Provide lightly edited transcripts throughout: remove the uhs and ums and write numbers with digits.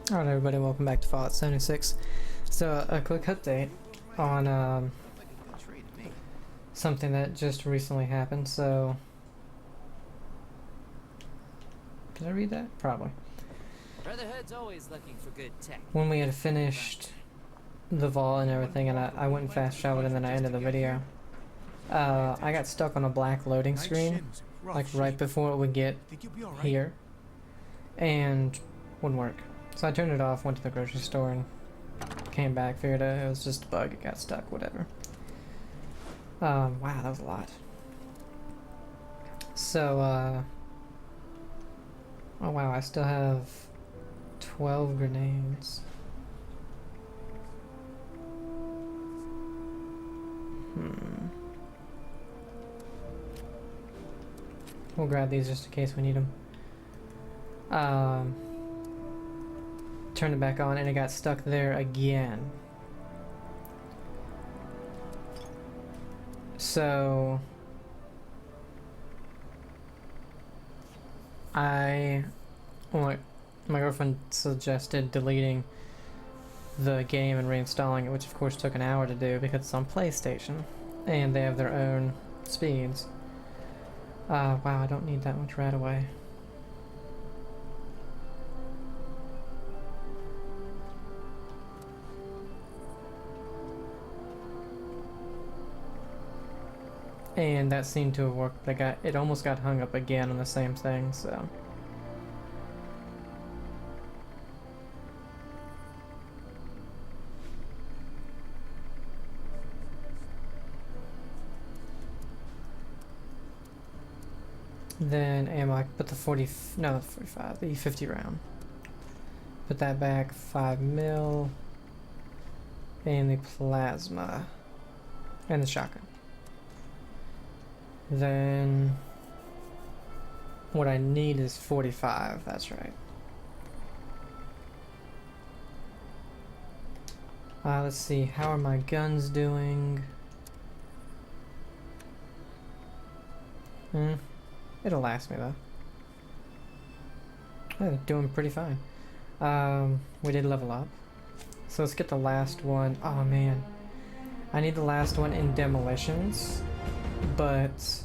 Alright everybody, welcome back to Fallout 76. So, a quick update on something that just recently happened. So, did I read that? Probably. Brotherhood's always looking for good tech. When we had finished the vault and everything, and I went and fast traveled and then I ended the video, I got stuck on a black loading screen, like right before it would get here, and wouldn't work. So I turned it off, went to the grocery store, and came back, figured it was just a bug, it got stuck, whatever. Wow, that was a lot. So, oh wow, I still have 12 grenades. We'll grab these just in case we need them. Turned it back on and it got stuck there again. So my girlfriend suggested deleting the game and reinstalling it, which of course took an hour to do because it's on PlayStation and they have their own speeds. Wow, I don't need that much right away. And that seemed to have worked, but it almost got hung up again on the same thing, so. Then ammo, I put the 45, the 50 round. Put that back, 5 mil. And the plasma. And the shotgun. Then what I need is 45, that's right. Let's see, how are my guns doing? It'll last me though. Yeah, they're doing pretty fine. We did level up. So let's get the last one. Oh man. I need the last one in demolitions. But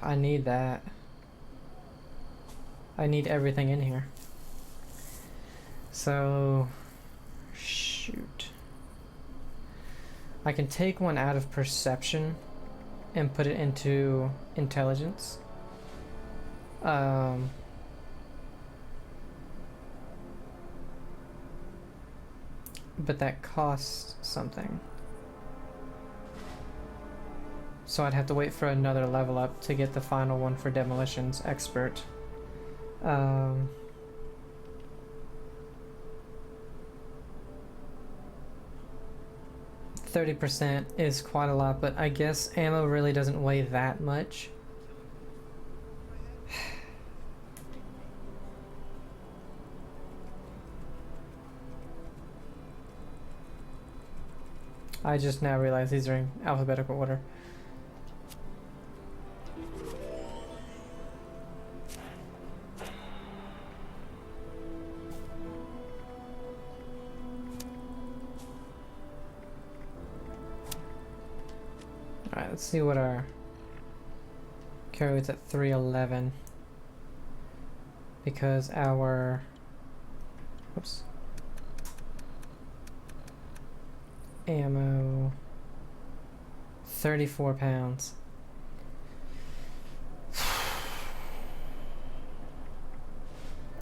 I need that. I need everything in here. So shoot. I can take one out of perception and put it into intelligence. But that costs something. So I'd have to wait for another level up to get the final one for demolitions expert. 30% is quite a lot, but I guess ammo really doesn't weigh that much. I just now realized these are in alphabetical order. Alright, let's see what our carry weight's at 311. Because our ammo 34 pounds.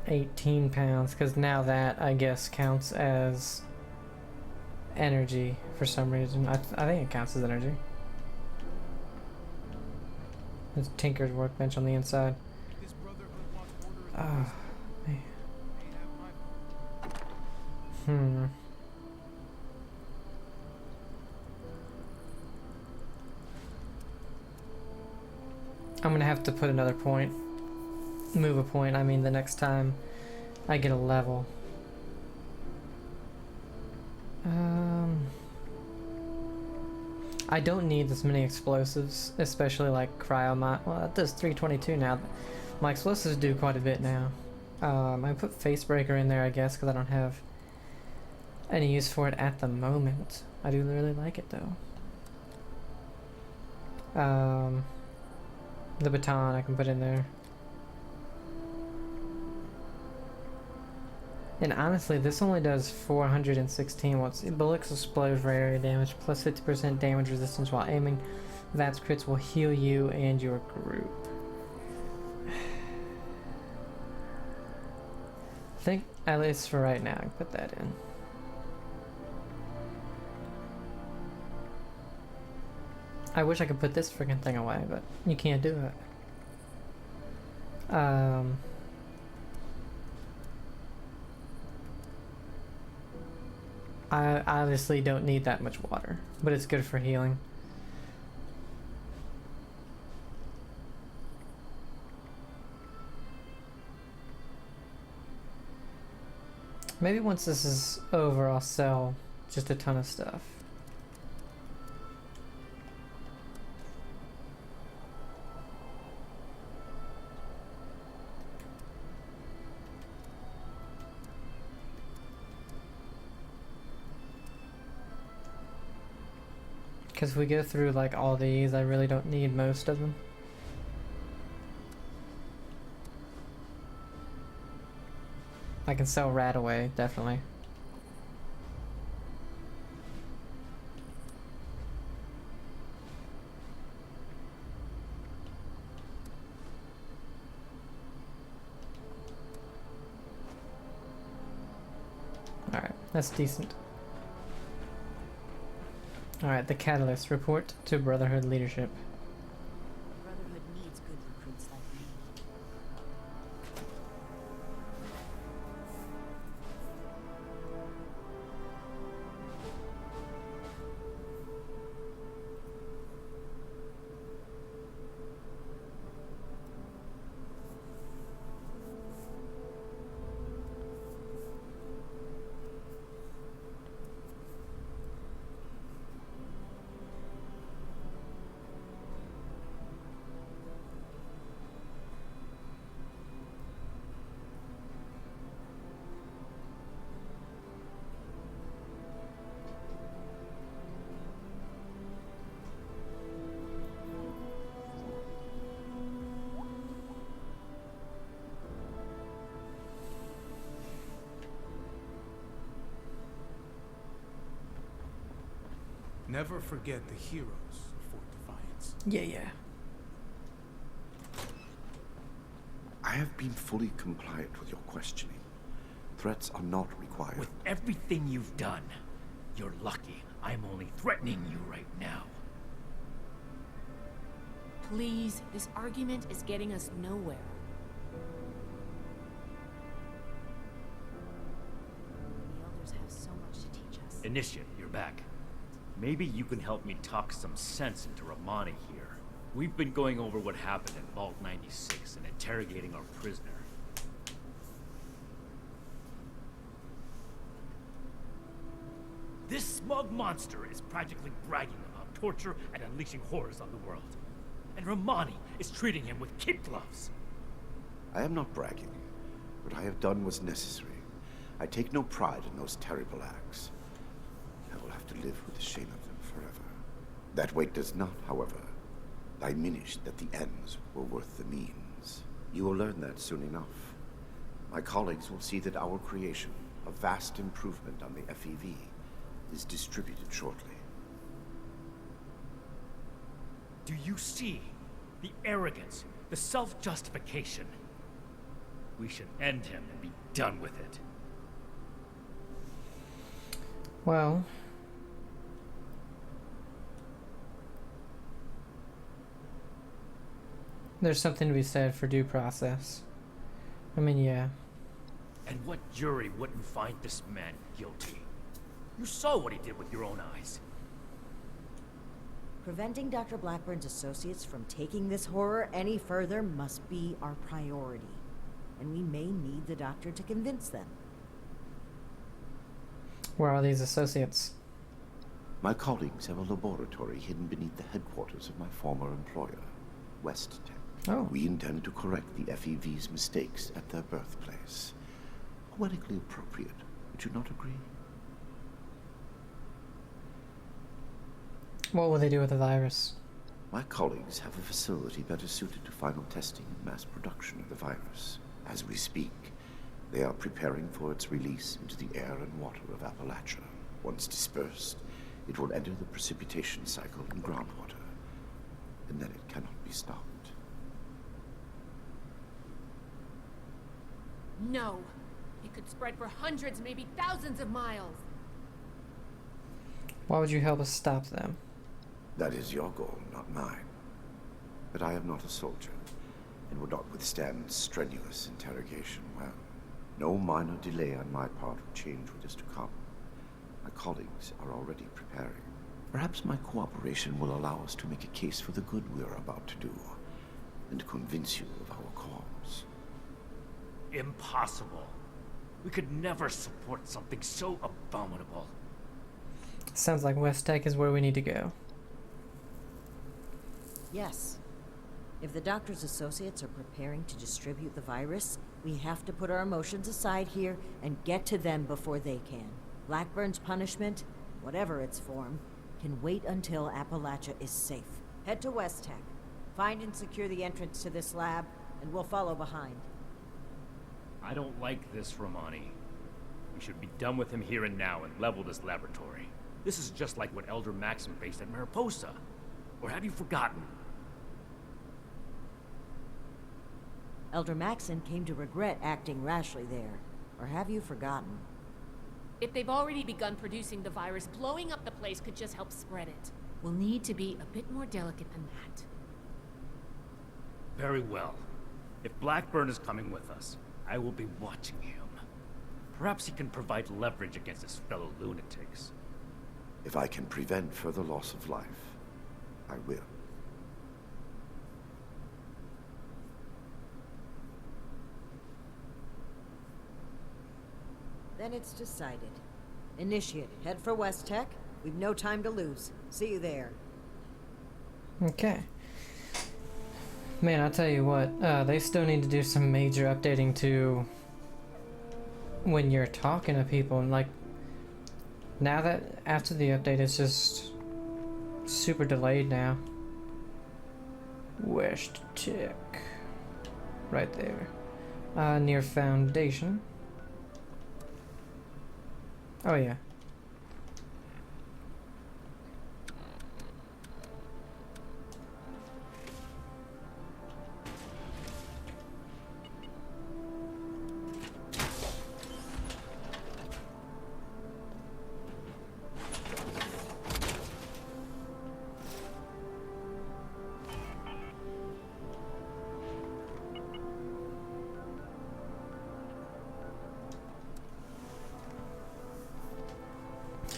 £18, because now that I guess counts as energy for some reason. I think it counts as energy. There's Tinker's workbench on the inside. Oh, man. I'm gonna have to put another point. Move a point, I mean the next time I get a level. I don't need this many explosives, especially like cryo mine. Well, that does 322 now. My explosives do quite a bit now. I put face breaker in there, I guess, because I don't have any use for it at the moment. I do really like it though. The baton I can put in there. And honestly, this only does 416 watts. Bullets explode for area damage, plus 50% damage resistance while aiming. VATS crits will heal you and your group. I think, at least for right now, I can put that in. I wish I could put this freaking thing away, but you can't do it. I obviously don't need that much water, but it's good for healing. Maybe once this is over, I'll sell just a ton of stuff. Because if we go through like all these, I really don't need most of them. I can sell Rat away, definitely. Alright, that's decent. Alright, the Catalyst. Report to Brotherhood leadership. Brotherhood needs good recruits like me. Never forget the heroes of Fort Defiance. Yeah. I have been fully compliant with your questioning. Threats are not required. With everything you've done, you're lucky I'm only threatening you right now. Please, this argument is getting us nowhere. The elders have so much to teach us. Initiate, you're back. Maybe you can help me talk some sense into Romani here. We've been going over what happened at Vault 96 and interrogating our prisoner. This smug monster is practically bragging about torture and unleashing horrors on the world. And Romani is treating him with kid gloves. I am not bragging. What I have done was necessary. I take no pride in those terrible acts. I will have to live with the shame of them forever. That weight does not, however, diminish that the ends were worth the means. You will learn that soon enough. My colleagues will see that our creation, a vast improvement on the FEV, is distributed shortly. Do you see the arrogance, the self-justification? We should end him and be done with it. Well, there's something to be said for due process. I mean, yeah. And what jury wouldn't find this man guilty? You saw what he did with your own eyes. Preventing Dr. Blackburn's associates from taking this horror any further must be our priority. And we may need the doctor to convince them. Where are these associates? My colleagues have a laboratory hidden beneath the headquarters of my former employer, West Tech. Oh. We intend to correct the FEV's mistakes at their birthplace. Poetically appropriate, would you not agree? What will they do with the virus? My colleagues have a facility better suited to final testing and mass production of the virus. As we speak, they are preparing for its release into the air and water of Appalachia. Once dispersed, it will enter the precipitation cycle in groundwater, and then it cannot be stopped. No. It could spread for hundreds, maybe thousands of miles. Why would you help us stop them? That is your goal, not mine. But I am not a soldier, and would not withstand strenuous interrogation well. No minor delay on my part will change what is to come. My colleagues are already preparing. Perhaps my cooperation will allow us to make a case for the good we are about to do, and to convince you of our cause. Impossible. We could never support something so abominable. Sounds like West Tech is where we need to go. Yes. If the doctor's associates are preparing to distribute the virus, we have to put our emotions aside here and get to them before they can. Blackburn's punishment, whatever its form, can wait until Appalachia is safe. Head to West Tech. Find and secure the entrance to this lab, and we'll follow behind. I don't like this, Romani. We should be done with him here and now and level this laboratory. This is just like what Elder Maxim faced at Mariposa. Or have you forgotten? Elder Maxon came to regret acting rashly there. Or have you forgotten? If they've already begun producing the virus, blowing up the place could just help spread it. We'll need to be a bit more delicate than that. Very well. If Blackburn is coming with us, I will be watching him. Perhaps he can provide leverage against his fellow lunatics. If I can prevent further loss of life, I will. Then it's decided. Initiate. Head for West Tech. We've no time to lose. See you there. Okay. Man, I'll tell you what, they still need to do some major updating to when you're talking to people. And like, now that after the update, it's just super delayed now. West Tech. Right there. Near Foundation. Oh yeah.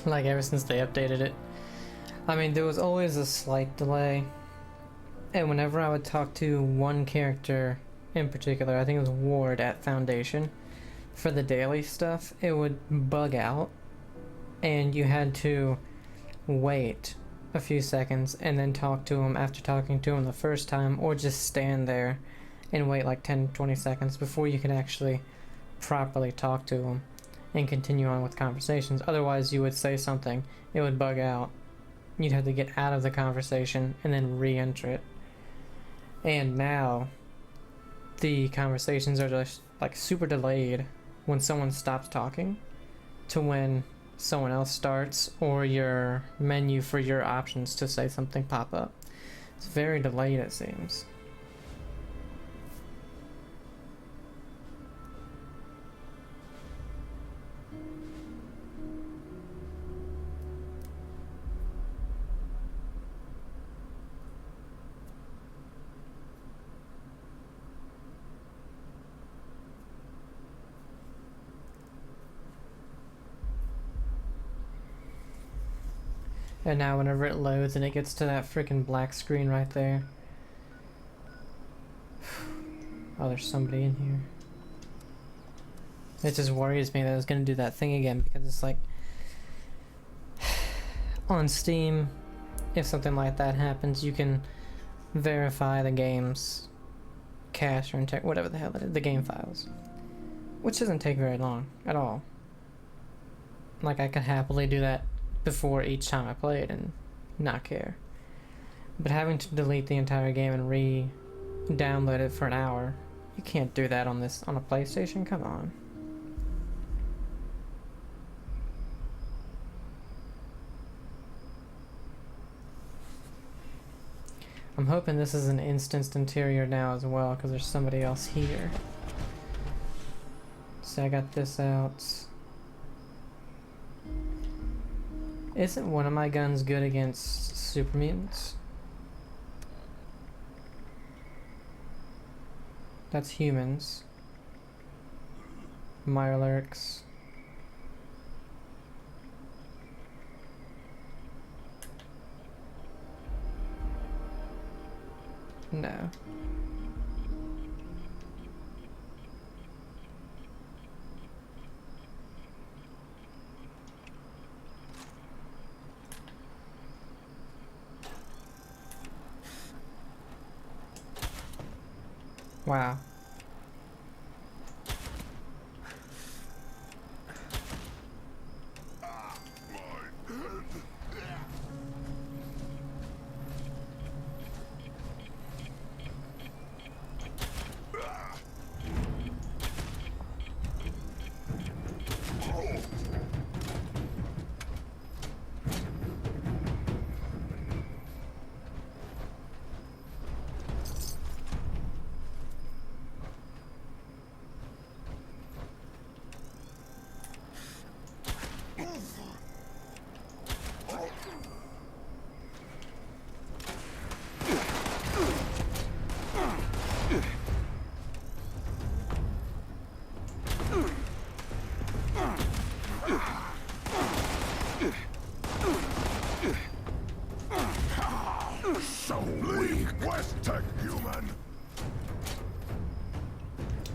Like ever since they updated it. I mean, there was always a slight delay. And whenever I would talk to one character in particular, I think it was Ward at Foundation, for the daily stuff, it would bug out. And you had to wait a few seconds and then talk to him after talking to him the first time, or just stand there and wait like 10-20 seconds before you could actually properly talk to him and continue on with conversations. Otherwise, you would say something, it would bug out, you'd have to get out of the conversation and then re-enter it. And now the conversations are just like super delayed when someone stops talking to when someone else starts, or your menu for your options to say something pop up. It's very delayed, it seems. And now whenever it loads and it gets to that freaking black screen right there. Oh, there's somebody in here. It just worries me that it's gonna do that thing again, because it's like on Steam, if something like that happens, you can verify the game's cache or whatever the hell it is, the game files. Which doesn't take very long at all. Like, I could happily do that before each time I play it and not care. But having to delete the entire game and re-download it for an hour, you can't do that on a PlayStation, come on. I'm hoping this is an instanced interior now as well, because there's somebody else here. So I got this out. Isn't one of my guns good against super mutants? That's humans. Mirelurks. No. Wow.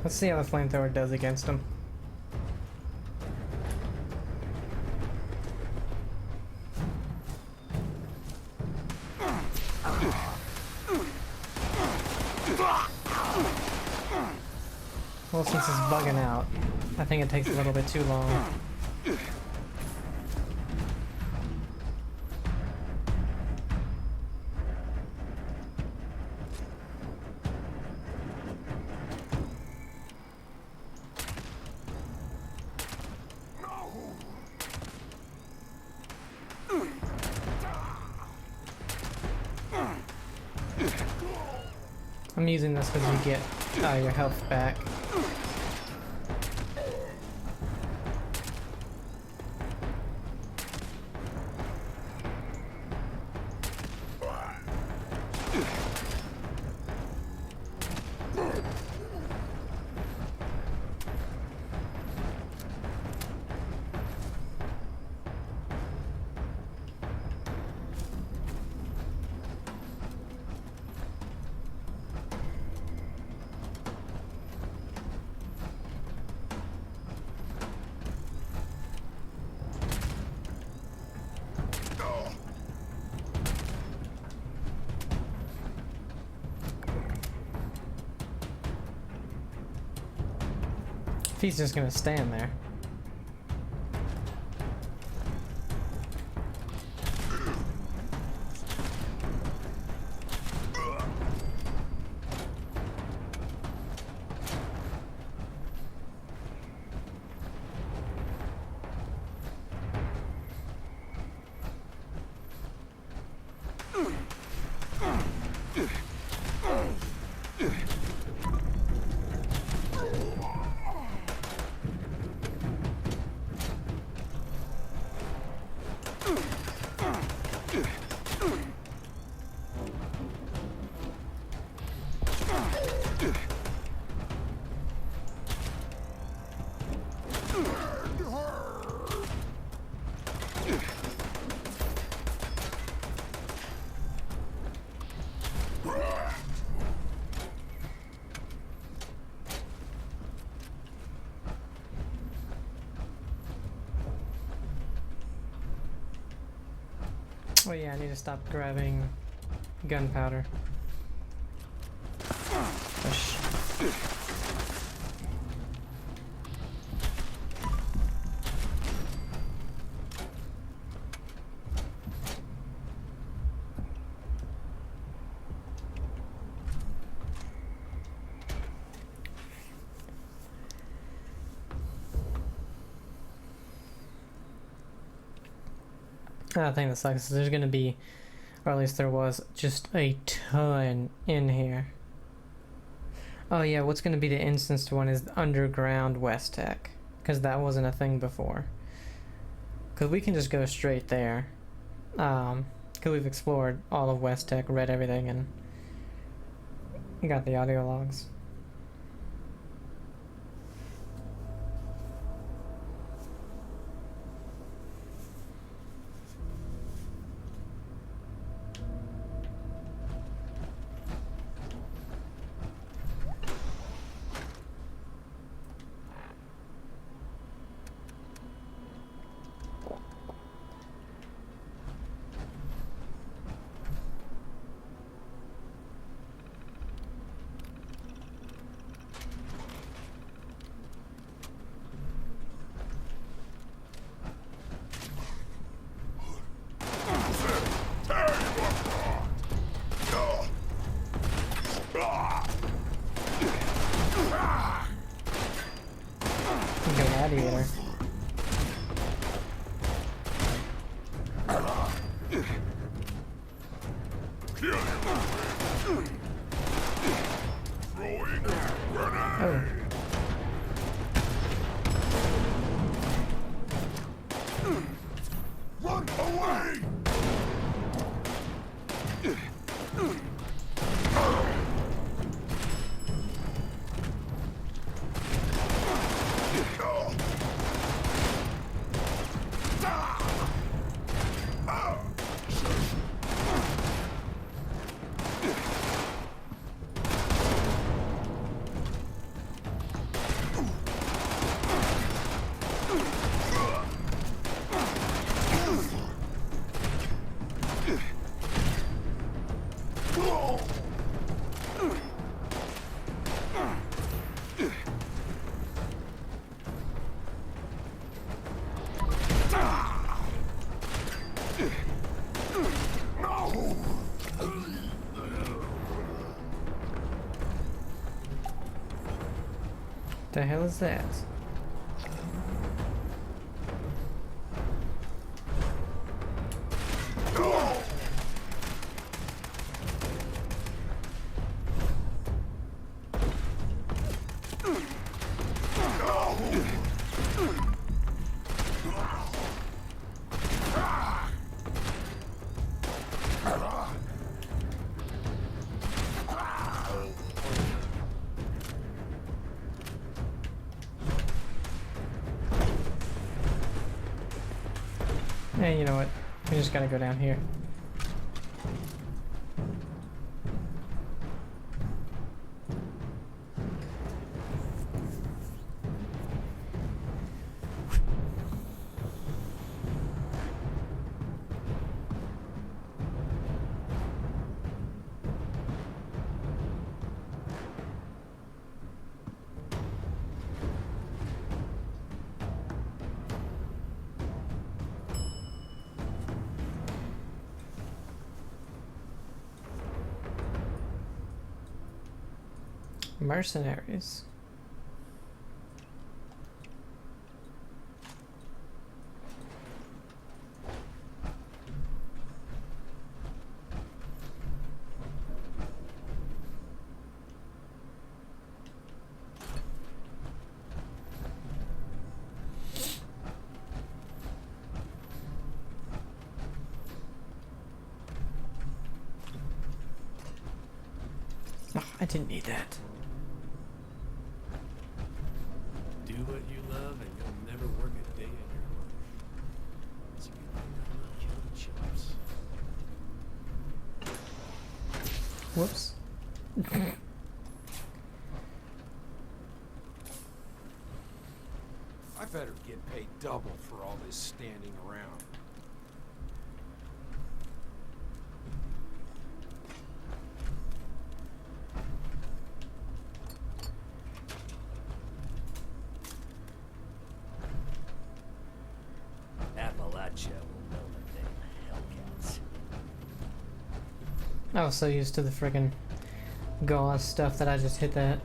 Let's see how the flamethrower does against him. Well, since it's bugging out, I think it takes a little bit too long. I'm using this because you get your health back. He's just gonna stand there. Oh yeah, I need to stop grabbing gunpowder. Push. I think that sucks. There's gonna be, or at least there was, just a ton in here. Oh yeah, what's gonna be the instanced one is the underground West Tech, because that wasn't a thing before. Because we can just go straight there. Because we've explored all of West Tech, read everything, and got the audio logs. Gladiator. Oh. Run away! The hell is that? Hey, you know what? We just gotta go down here. Mercenaries. Oh, I didn't need that. Do what you love and you'll never work a day in your life. So you might not kill chumps. Whoops. I better get paid double for all this standing around. I was so used to the friggin' gauze stuff that I just hit that.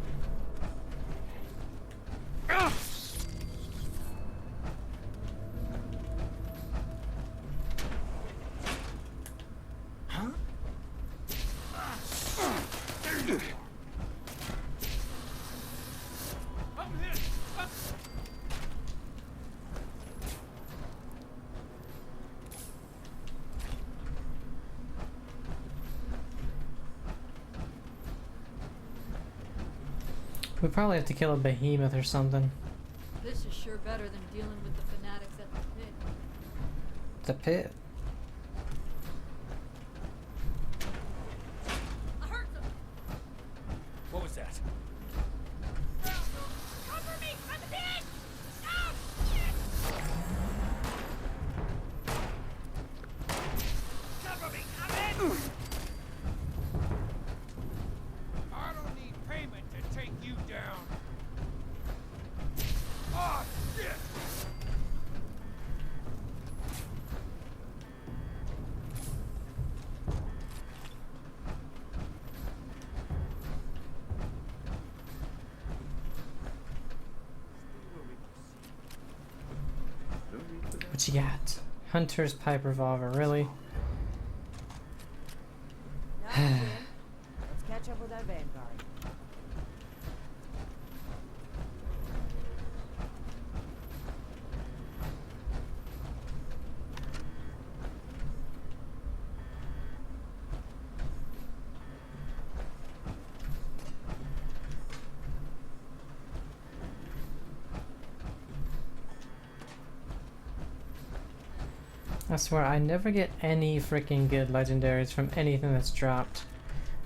We probably have to kill a behemoth or something. This is sure better than dealing with the fanatics at the pit. The pit? I heard them! What was that? Cover me from the pit! Oh, shit! Cover me, I'm in! I don't need payment to take you down. Oh, shit! What you got? Hunter's pipe revolver, really? Now, Jim, let's catch up with that Vanguard. I swear, I never get any freaking good legendaries from anything that's dropped.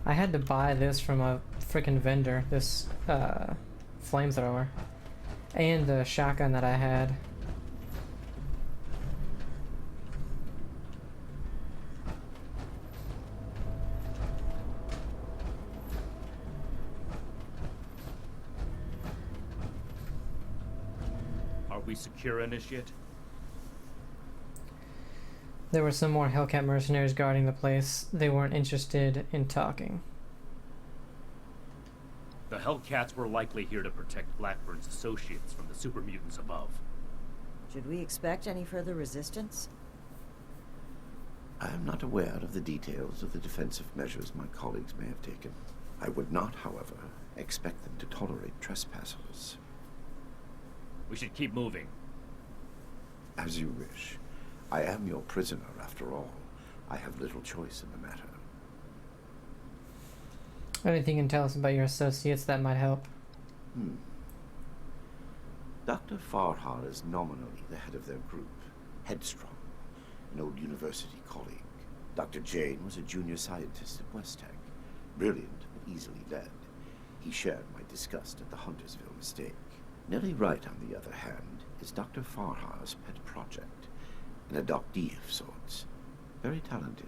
I had to buy this from a freaking vendor, this flamethrower, and the shotgun that I had. Are we secure, Initiate? There were some more Hellcat mercenaries guarding the place. They weren't interested in talking. The Hellcats were likely here to protect Blackburn's associates from the super mutants above. Should we expect any further resistance? I am not aware of the details of the defensive measures my colleagues may have taken. I would not, however, expect them to tolerate trespassers. We should keep moving. As you wish. I am your prisoner, after all. I have little choice in the matter. Anything you can tell us about your associates that might help? Dr. Farhar is nominally the head of their group, Headstrong, an old university colleague. Dr. Jane was a junior scientist at West Tech, brilliant but easily led. He shared my disgust at the Huntersville mistake. Nellie Wright, on the other hand, is Dr. Farhar's pet project. An adoptee of sorts. Very talented,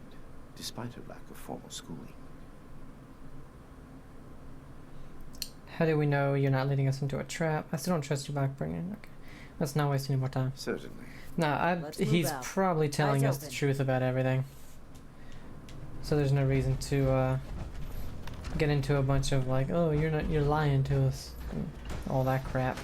despite her lack of formal schooling. How do we know you're not leading us into a trap? I still don't trust you, Blackburn. Okay. Let's not waste any more time. Certainly. No, Let's move he's out. probably telling Eyes us the open. truth about everything. So there's no reason to get into a bunch of like, oh, you're lying to us, and all that crap.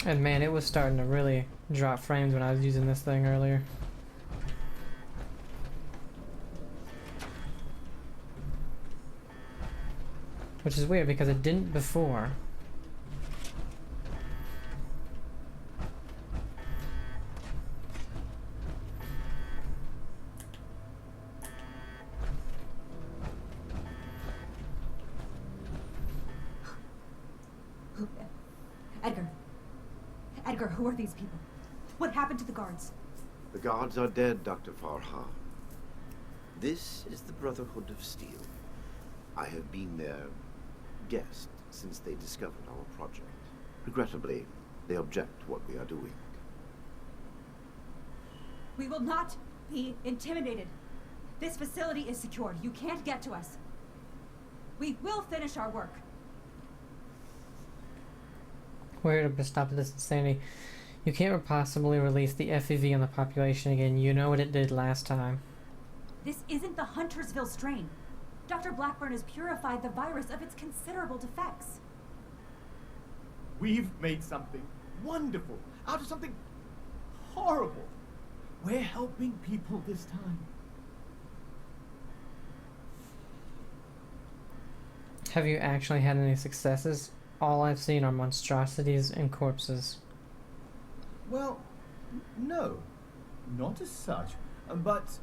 And man, it was starting to really drop frames when I was using this thing earlier. Which is weird because it didn't before. Edgar. Edgar, who are these people? What happened to the guards? The guards are dead, Dr. Farhar. This is the Brotherhood of Steel. I have been their guest since they discovered our project. Regrettably, they object to what we are doing. We will not be intimidated. This facility is secured. You can't get to us. We will finish our work. We're here to stop this insanity. You can't possibly release the FEV on the population again. You know what it did last time. This isn't the Huntersville strain. Dr. Blackburn has purified the virus of its considerable defects. We've made something wonderful out of something horrible. We're helping people this time. Have you actually had any successes? All I've seen are monstrosities and corpses. Well, no. Not as such, but...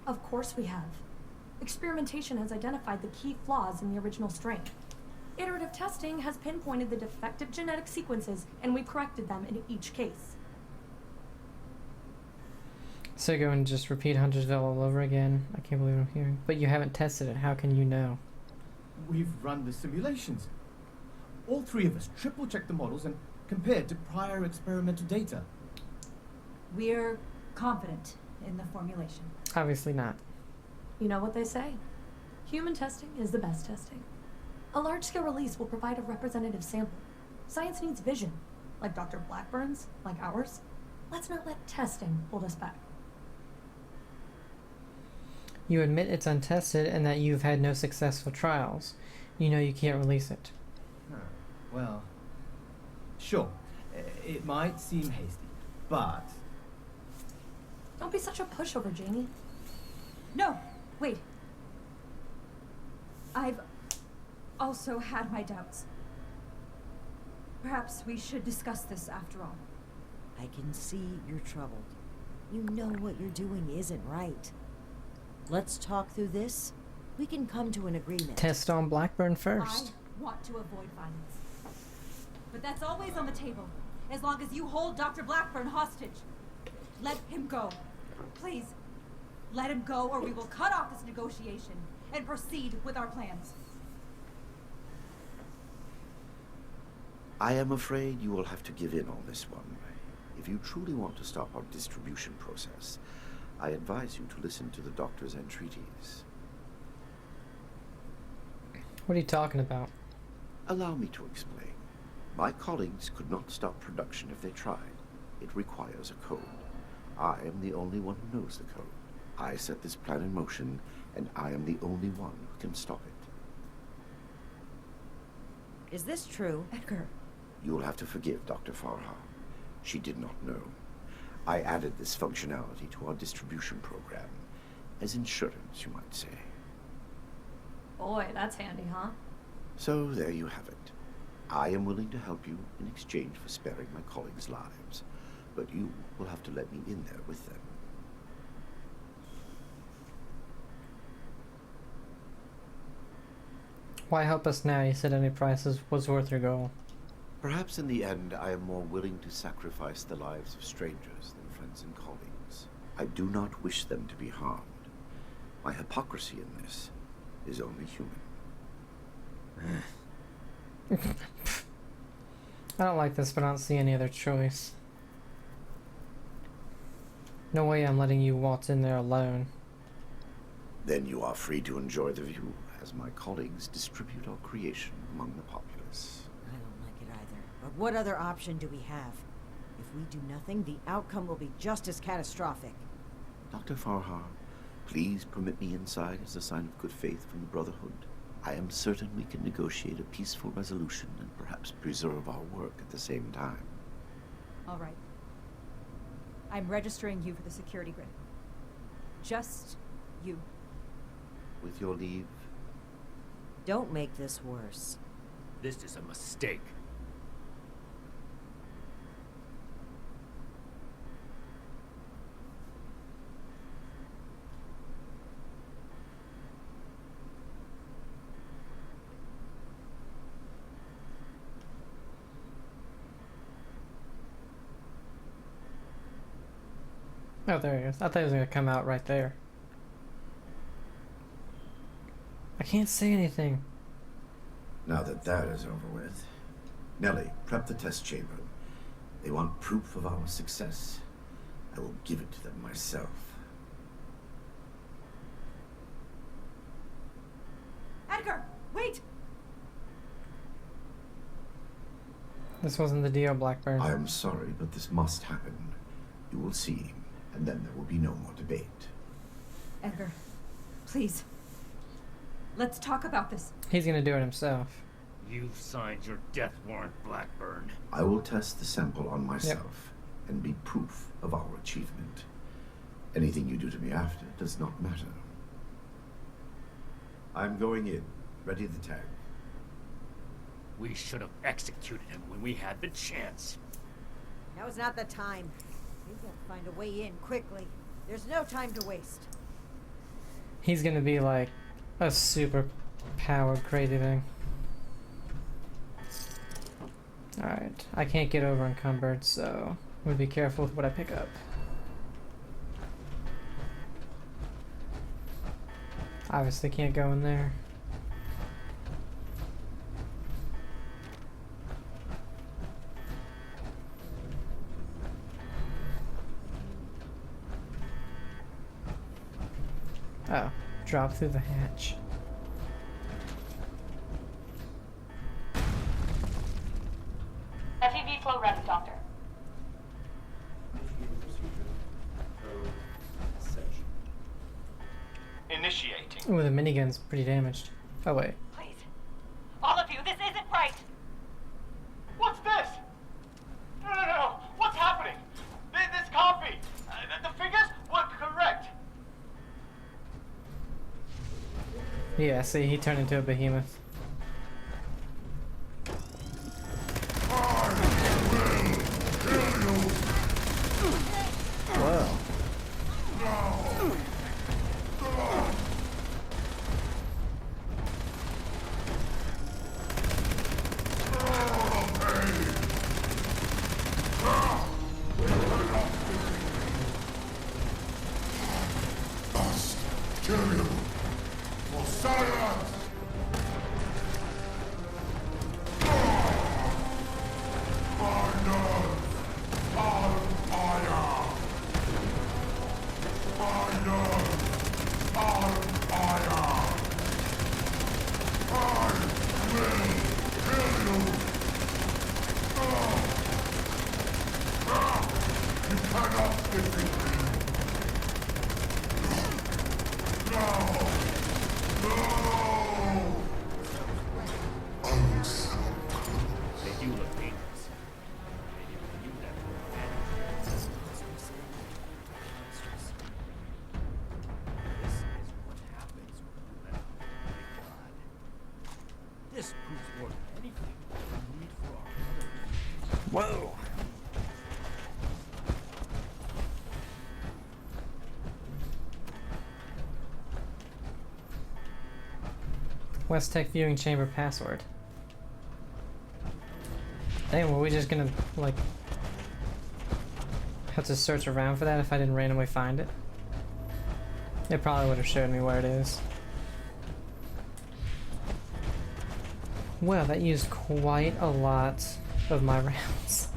Of course we have. Experimentation has identified the key flaws in the original strain. Iterative testing has pinpointed the defective genetic sequences, and we've corrected them in each case. So you're going to just repeat Huntersville all over again? I can't believe what I'm hearing. But you haven't tested it. How can you know? We've run the simulations. All three of us triple-checked the models and compared to prior experimental data. We're confident in the formulation. Obviously not. You know what they say? Human testing is the best testing. A large-scale release will provide a representative sample. Science needs vision, like Dr. Blackburn's, like ours. Let's not let testing hold us back. You admit it's untested and that you've had no successful trials. You know you can't release it. Well, sure. It might seem hasty, but... Don't be such a pushover, Jamie. No, wait. I've also had my doubts. Perhaps we should discuss this after all. I can see you're troubled. You know what you're doing isn't right. Let's talk through this. We can come to an agreement. Test on Blackburn first. I want to avoid violence. But that's always on the table, as long as you hold Dr. Blackburn hostage. Let him go. Please, let him go or we will cut off this negotiation and proceed with our plans. I am afraid you will have to give in on this one. If you truly want to stop our distribution process, I advise you to listen to the doctor's entreaties. What are you talking about? Allow me to explain. My colleagues could not stop production if they tried. It requires a code. I am the only one who knows the code. I set this plan in motion, and I am the only one who can stop it. Is this true? Edgar. You will have to forgive Dr. Farha. She did not know. I added this functionality to our distribution program. As insurance, you might say. Boy, that's handy, huh? So there you have it. I am willing to help you in exchange for sparing my colleagues' lives. But you will have to let me in there with them. Why help us now? You said any price was worth your goal. Perhaps in the end, I am more willing to sacrifice the lives of strangers than friends and colleagues. I do not wish them to be harmed. My hypocrisy in this is only human. I don't like this, but I don't see any other choice. No way I'm letting you waltz in there alone. Then you are free to enjoy the view as my colleagues distribute our creation among the populace. I don't like it either. But what other option do we have? If we do nothing, the outcome will be just as catastrophic. Dr. Farha, please permit me inside as a sign of good faith from the Brotherhood. I am certain we can negotiate a peaceful resolution and perhaps preserve our work at the same time. All right. I'm registering you for the security grid. Just you. With your leave. Don't make this worse. This is a mistake. Oh, there he is. I thought he was going to come out right there. I can't say anything. Now that that is over with, Nellie, prep the test chamber. They want proof of our success. I will give it to them myself. Edgar, wait! This wasn't the deal, Blackburn. I am sorry, but this must happen. You will see, and then there will be no more debate. Edgar, please. Let's talk about this. He's gonna do it himself. You've signed your death warrant, Blackburn. I will test the sample on myself and be proof of our achievement. Anything you do to me after does not matter. I'm going in. Ready the tag. We should have executed him when we had the chance. Now is not the time. We've got to find a way in quickly. There's no time to waste. He's gonna be like a super powered crazy thing. Alright, I can't get over encumbered, so I'm gonna be careful with what I pick up. Obviously can't go in there. Oh, drop through the hatch. FEV flow ready, Doctor. Initiating. Ooh, the minigun's pretty damaged. Oh wait. Please. All of you, this isn't right. What's this? No. What's happening? This copy. The figures were correct. Yeah, see, he turned into a behemoth. Whoa. This proves more than anything the need for our other. Whoa. West Tech viewing chamber password. Dang, were we just gonna, like, have to search around for that if I didn't randomly find it? It probably would have showed me where it is. Well, that used quite a lot of my rounds.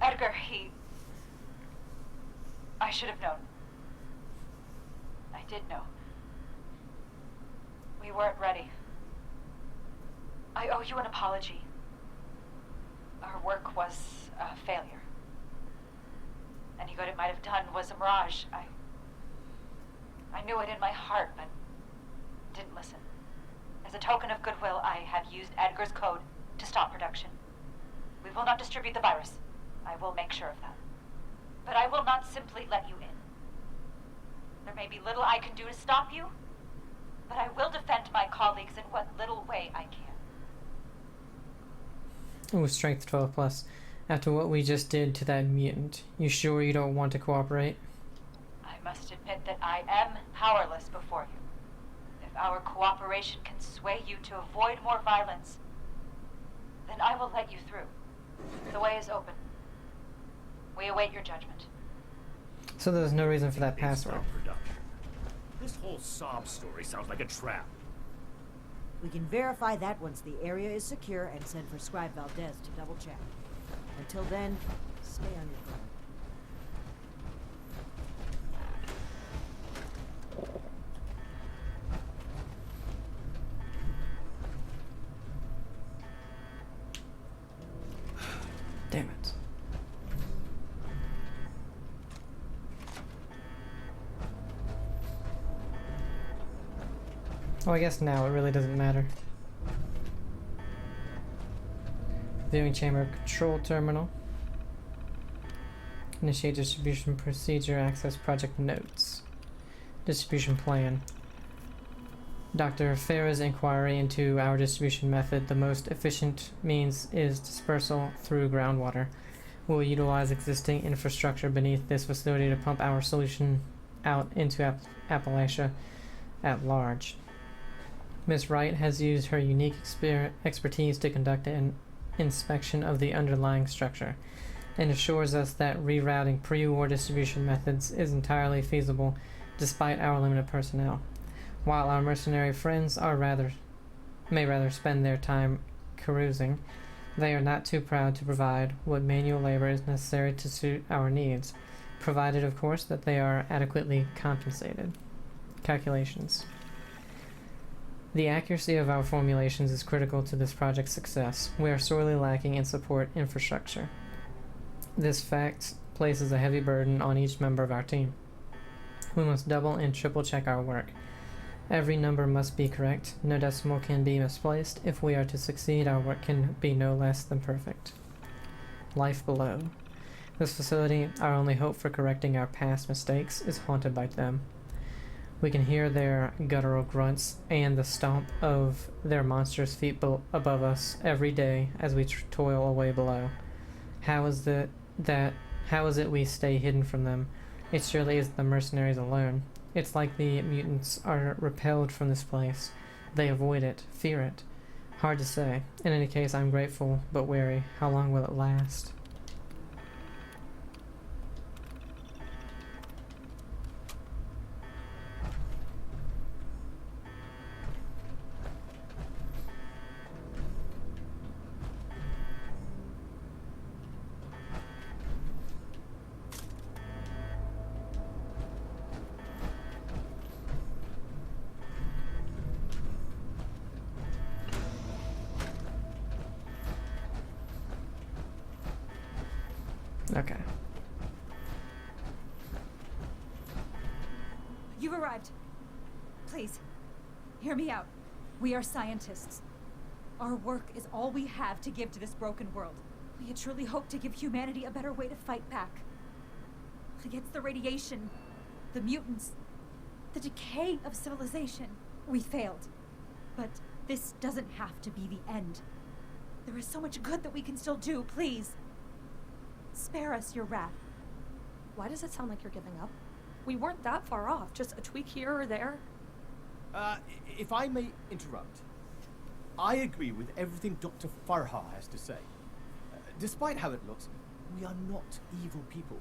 Edgar, I should have known. I did know. We weren't ready. I owe you an apology. Our work was a failure. Any good it might have done was a mirage. I knew it in my heart, but didn't listen. As a token of goodwill, I have used Edgar's code to stop production. We will not distribute the virus. I will make sure of that. But I will not simply let you in. There may be little I can do to stop you, but I will defend my colleagues in what little way I can. Ooh, strength 12 plus. After what we just did to that mutant, you sure you don't want to cooperate? I must admit that I am powerless before you. If our cooperation can sway you to avoid more violence, then I will let you through. The way is open. We await your judgment. So there's no reason for that They password. stop production. This whole sob story sounds like a trap. We can verify that once the area is secure and send for Scribe Valdez to double check. Until then, stay on your guard. Damn it. Oh, I guess now it really doesn't matter. Viewing chamber control terminal. Initiate distribution procedure, access project notes. Distribution plan. Dr. Farah's inquiry into our distribution method. The most efficient means is dispersal through groundwater. We'll utilize existing infrastructure beneath this facility to pump our solution out into Appalachia at large. Ms. Wright has used her unique expertise to conduct an inspection of the underlying structure and assures us that rerouting pre-war distribution methods is entirely feasible despite our limited personnel. While our mercenary friends may rather spend their time carousing, they are not too proud to provide what manual labor is necessary to suit our needs, provided of course that they are adequately compensated. Calculations. The accuracy of our formulations is critical to this project's success. We are sorely lacking in support infrastructure. This fact places a heavy burden on each member of our team. We must double and triple check our work. Every number must be correct. No decimal can be misplaced. If we are to succeed, our work can be no less than perfect. Life below. This facility, our only hope for correcting our past mistakes, is haunted by them. We can hear their guttural grunts and the stomp of their monstrous feet above us every day as we toil away below. How is it we stay hidden from them? It surely isn't the mercenaries alone. It's like the mutants are repelled from this place. They avoid it, fear it. Hard to say. In any case, I'm grateful, but wary. How long will it last? Okay. You've arrived. Please, hear me out. We are scientists. Our work is all we have to give to this broken world. We had truly hoped to give humanity a better way to fight back. Against the radiation, the mutants, the decay of civilization. We failed. But this doesn't have to be the end. There is so much good that we can still do, please. Spare us your wrath. Why does it sound like you're giving up? We weren't that far off, just a tweak here or there. If I may interrupt, I agree with everything Dr. Farha has to say. Despite how it looks, we are not evil people.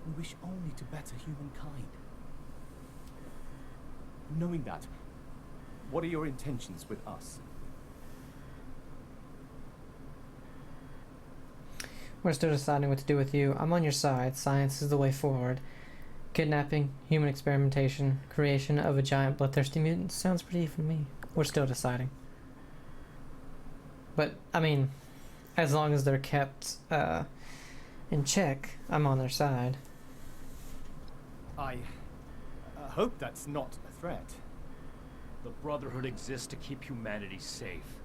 We wish only to better humankind. Knowing that, what are your intentions with us? We're still deciding what to do with you. I'm on your side. Science is the way forward. Kidnapping, human experimentation, creation of a giant bloodthirsty mutant sounds pretty even to me. We're still deciding. But, I mean, as long as they're kept in check, I'm on their side. I hope that's not a threat. The Brotherhood exists to keep humanity safe.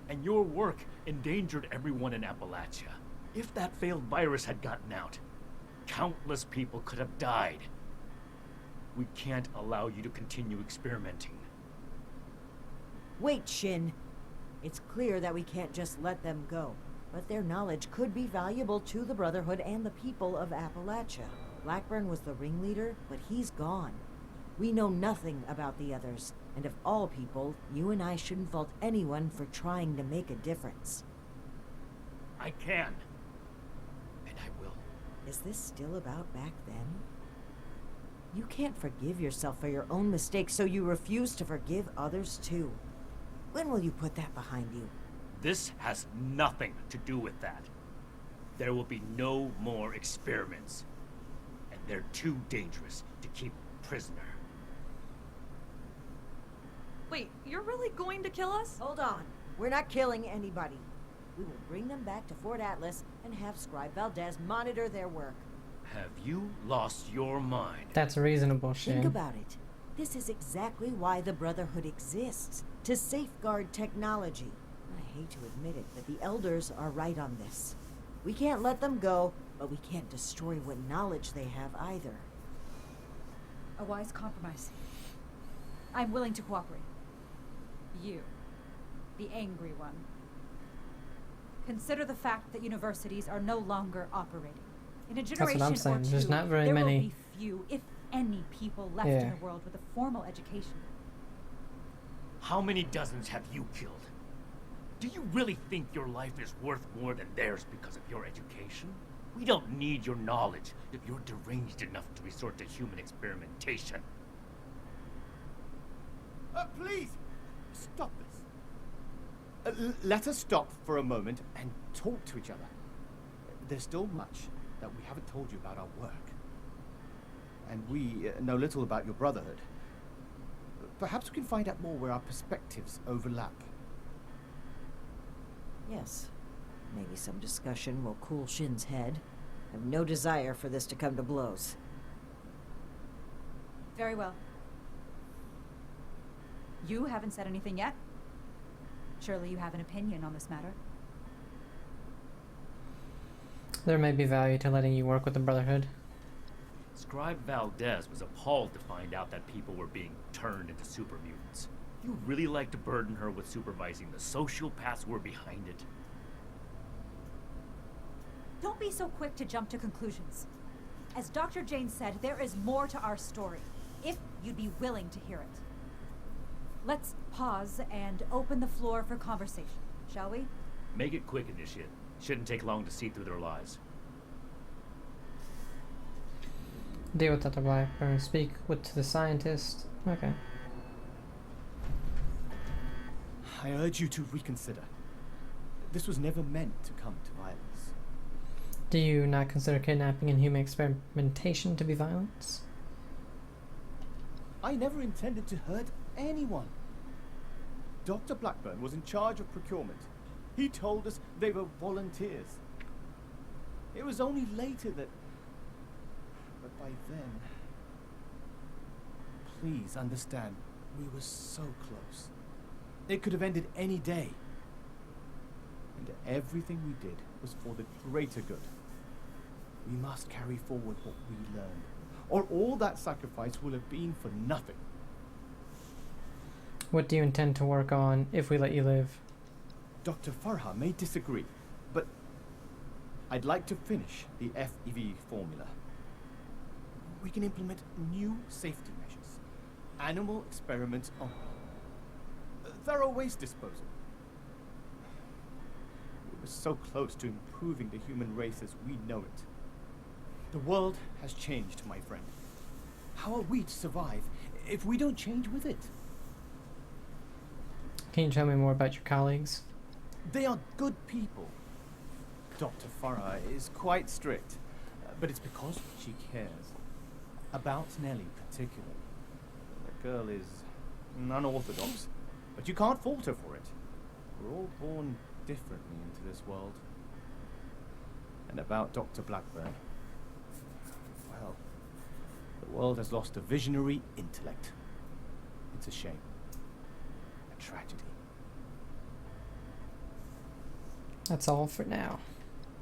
And your work endangered everyone in Appalachia. If that failed virus had gotten out, countless people could have died. We can't allow you to continue experimenting. Wait, Shin. It's clear that we can't just let them go. But their knowledge could be valuable to the Brotherhood and the people of Appalachia. Blackburn was the ringleader, but he's gone. We know nothing about the others, and of all people, you and I shouldn't fault anyone for trying to make a difference. I can. And I will. Is this still about back then? You can't forgive yourself for your own mistakes, so you refuse to forgive others too. When will you put that behind you? This has nothing to do with that. There will be no more experiments. And they're too dangerous to keep prisoner. Wait, you're really going to kill us? Hold on. We're not killing anybody. We will bring them back to Fort Atlas and have Scribe Valdez monitor their work. Have you lost your mind? That's reasonable, Shin. Think about it. This is exactly why the Brotherhood exists. To safeguard technology. I hate to admit it, but the Elders are right on this. We can't let them go, but we can't destroy what knowledge they have either. A wise compromise. I'm willing to cooperate. You, the angry one. Consider the fact that universities are no longer operating. In a generation what I'm saying. or two, There's not very there many. will be few, if any, people left in the world with a formal education. How many dozens have you killed? Do you really think your life is worth more than theirs because of your education? We don't need your knowledge if you're deranged enough to resort to human experimentation. Please, stop this. Let us stop for a moment and talk to each other. There's still much that we haven't told you about our work. And we know little about your Brotherhood. Perhaps we can find out more where our perspectives overlap. Yes. Maybe some discussion will cool Shin's head. I have no desire for this to come to blows. Very well. You haven't said anything yet. Surely you have an opinion on this matter. There may be value to letting you work with the Brotherhood. Scribe Valdez was appalled to find out that people were being turned into super mutants. You'd really like to burden her with supervising the sociopaths who were behind it? Don't be so quick to jump to conclusions. As Dr. Jane said, there is more to our story, if you'd be willing to hear it. Let's pause and open the floor for conversation, shall we? Make it quick, Initiate. Shouldn't take long to see through their lies. Deal with Dr. Blackburn. Speak with the scientist. Okay. I urge you to reconsider. This was never meant to come to violence. Do you not consider kidnapping and human experimentation to be violence? I never intended to hurt anyone. Dr. Blackburn was in charge of procurement. He told us they were volunteers. It was only later that... But by then... Please understand, we were so close. It could have ended any day. And everything we did was for the greater good. We must carry forward what we learned, or all that sacrifice will have been for nothing. What do you intend to work on if we let you live? Dr. Farha may disagree, but I'd like to finish the FEV formula. We can implement new safety measures, animal experiments on thorough waste disposal. We were so close to improving the human race as we know it. The world has changed, my friend. How are we to survive if we don't change with it? Can you tell me more about your colleagues? They are good people. Dr. Farah is quite strict, but it's because she cares. About Nellie particularly. The girl is unorthodox, but you can't fault her for it. We're all born differently into this world. And about Dr. Blackburn, well, the world has lost a visionary intellect. It's a shame. A tragedy. That's all for now.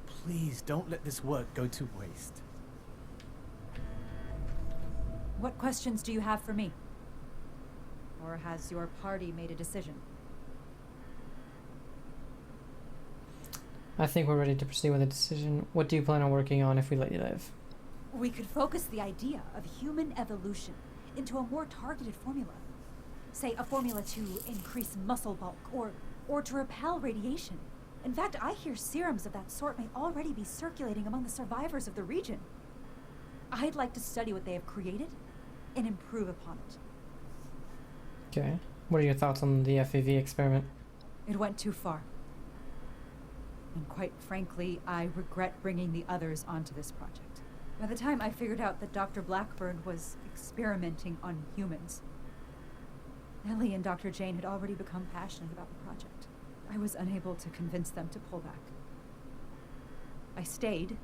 Please don't let this work go to waste. What questions do you have for me? Or has your party made a decision? I think we're ready to proceed with a decision. What do you plan on working on if we let you live? We could focus the idea of human evolution into a more targeted formula. Say, a formula to increase muscle bulk, or to repel radiation. In fact, I hear serums of that sort may already be circulating among the survivors of the region. I'd like to study what they have created and improve upon it. Okay. What are your thoughts on the FEV experiment? It went too far. And quite frankly, I regret bringing the others onto this project. By the time I figured out that Dr. Blackburn was experimenting on humans, Nellie and Dr. Jane had already become passionate about the project. I was unable to convince them to pull back. I stayed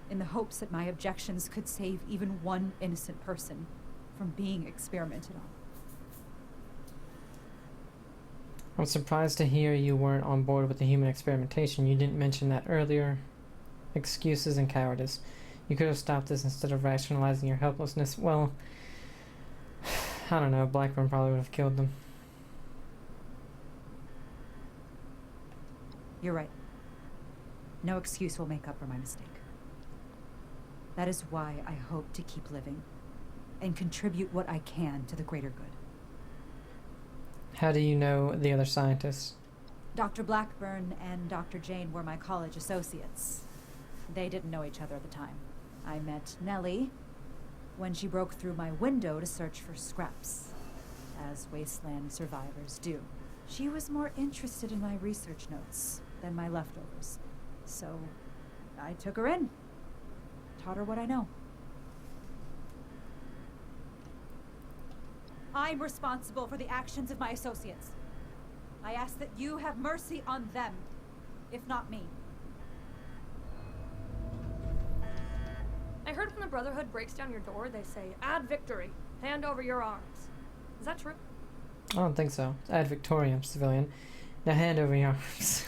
in the hopes that my objections could save even one innocent person from being experimented on. I'm surprised to hear you weren't on board with the human experimentation. You didn't mention that earlier. Excuses and cowardice. You could have stopped this instead of rationalizing your helplessness. Well, I don't know. Blackburn probably would have killed them. You're right. No excuse will make up for my mistake. That is why I hope to keep living and contribute what I can to the greater good. How do you know the other scientists? Dr. Blackburn and Dr. Jane were my college associates. They didn't know each other at the time. I met Nellie when she broke through my window to search for scraps, as wasteland survivors do. She was more interested in my research notes than my leftovers, so I took her in, taught her what I know. I'm responsible for the actions of my associates. I ask that you have mercy on them, if not me. I heard when the Brotherhood breaks down your door, they say, "Ad victory, hand over your arms." Is that true? I don't think so. It's ad victoriam, civilian. Now hand over your arms.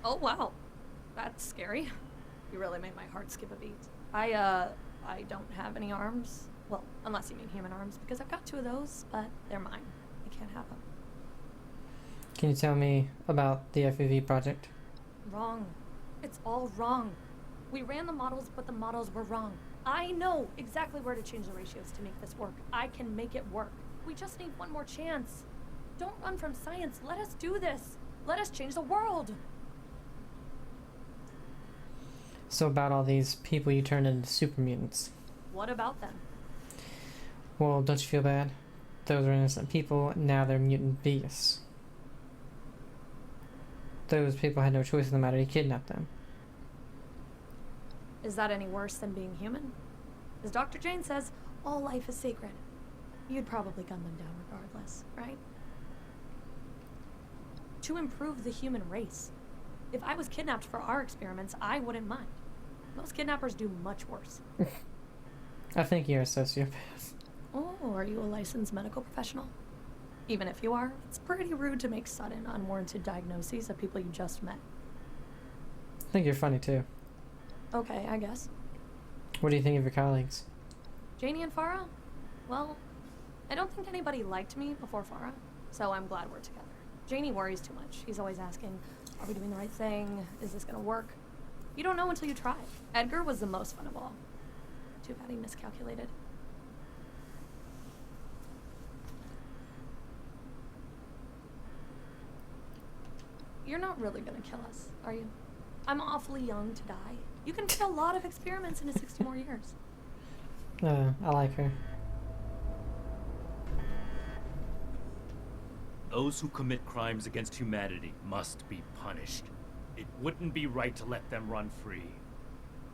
Oh, wow. That's scary. You really made my heart skip a beat. I don't have any arms. Well, unless you mean human arms, because I've got 2 of those, but they're mine. I can't have them. Can you tell me about the FEV project? Wrong. It's all wrong. We ran the models, but the models were wrong. I know exactly where to change the ratios to make this work. I can make it work. We just need one more chance. Don't run from science. Let us do this. Let us change the world. So about all these people you turned into super mutants. What about them? Well, don't you feel bad? Those are innocent people, now they're mutant beasts. Those people had no choice in the matter, you kidnapped them. Is that any worse than being human? As Dr. Jane says, all life is sacred. You'd probably gun them down regardless, right? To improve the human race. If I was kidnapped for our experiments, I wouldn't mind. Most kidnappers do much worse. I think you're a sociopath. Oh, are you a licensed medical professional? Even if you are, it's pretty rude to make sudden, unwarranted diagnoses of people you just met. I think you're funny too. Okay, I guess. What do you think of your colleagues? Janie and Farah? Well, I don't think anybody liked me before Farah, so I'm glad we're together. Janie worries too much. She's always asking, are we doing the right thing? Is this gonna work? You don't know until you try. Edgar was the most fun of all. Too bad he miscalculated. You're not really gonna kill us, are you? I'm awfully young to die. You can fit a lot of experiments into 60 more years. I like her. Those who commit crimes against humanity must be punished. It wouldn't be right to let them run free.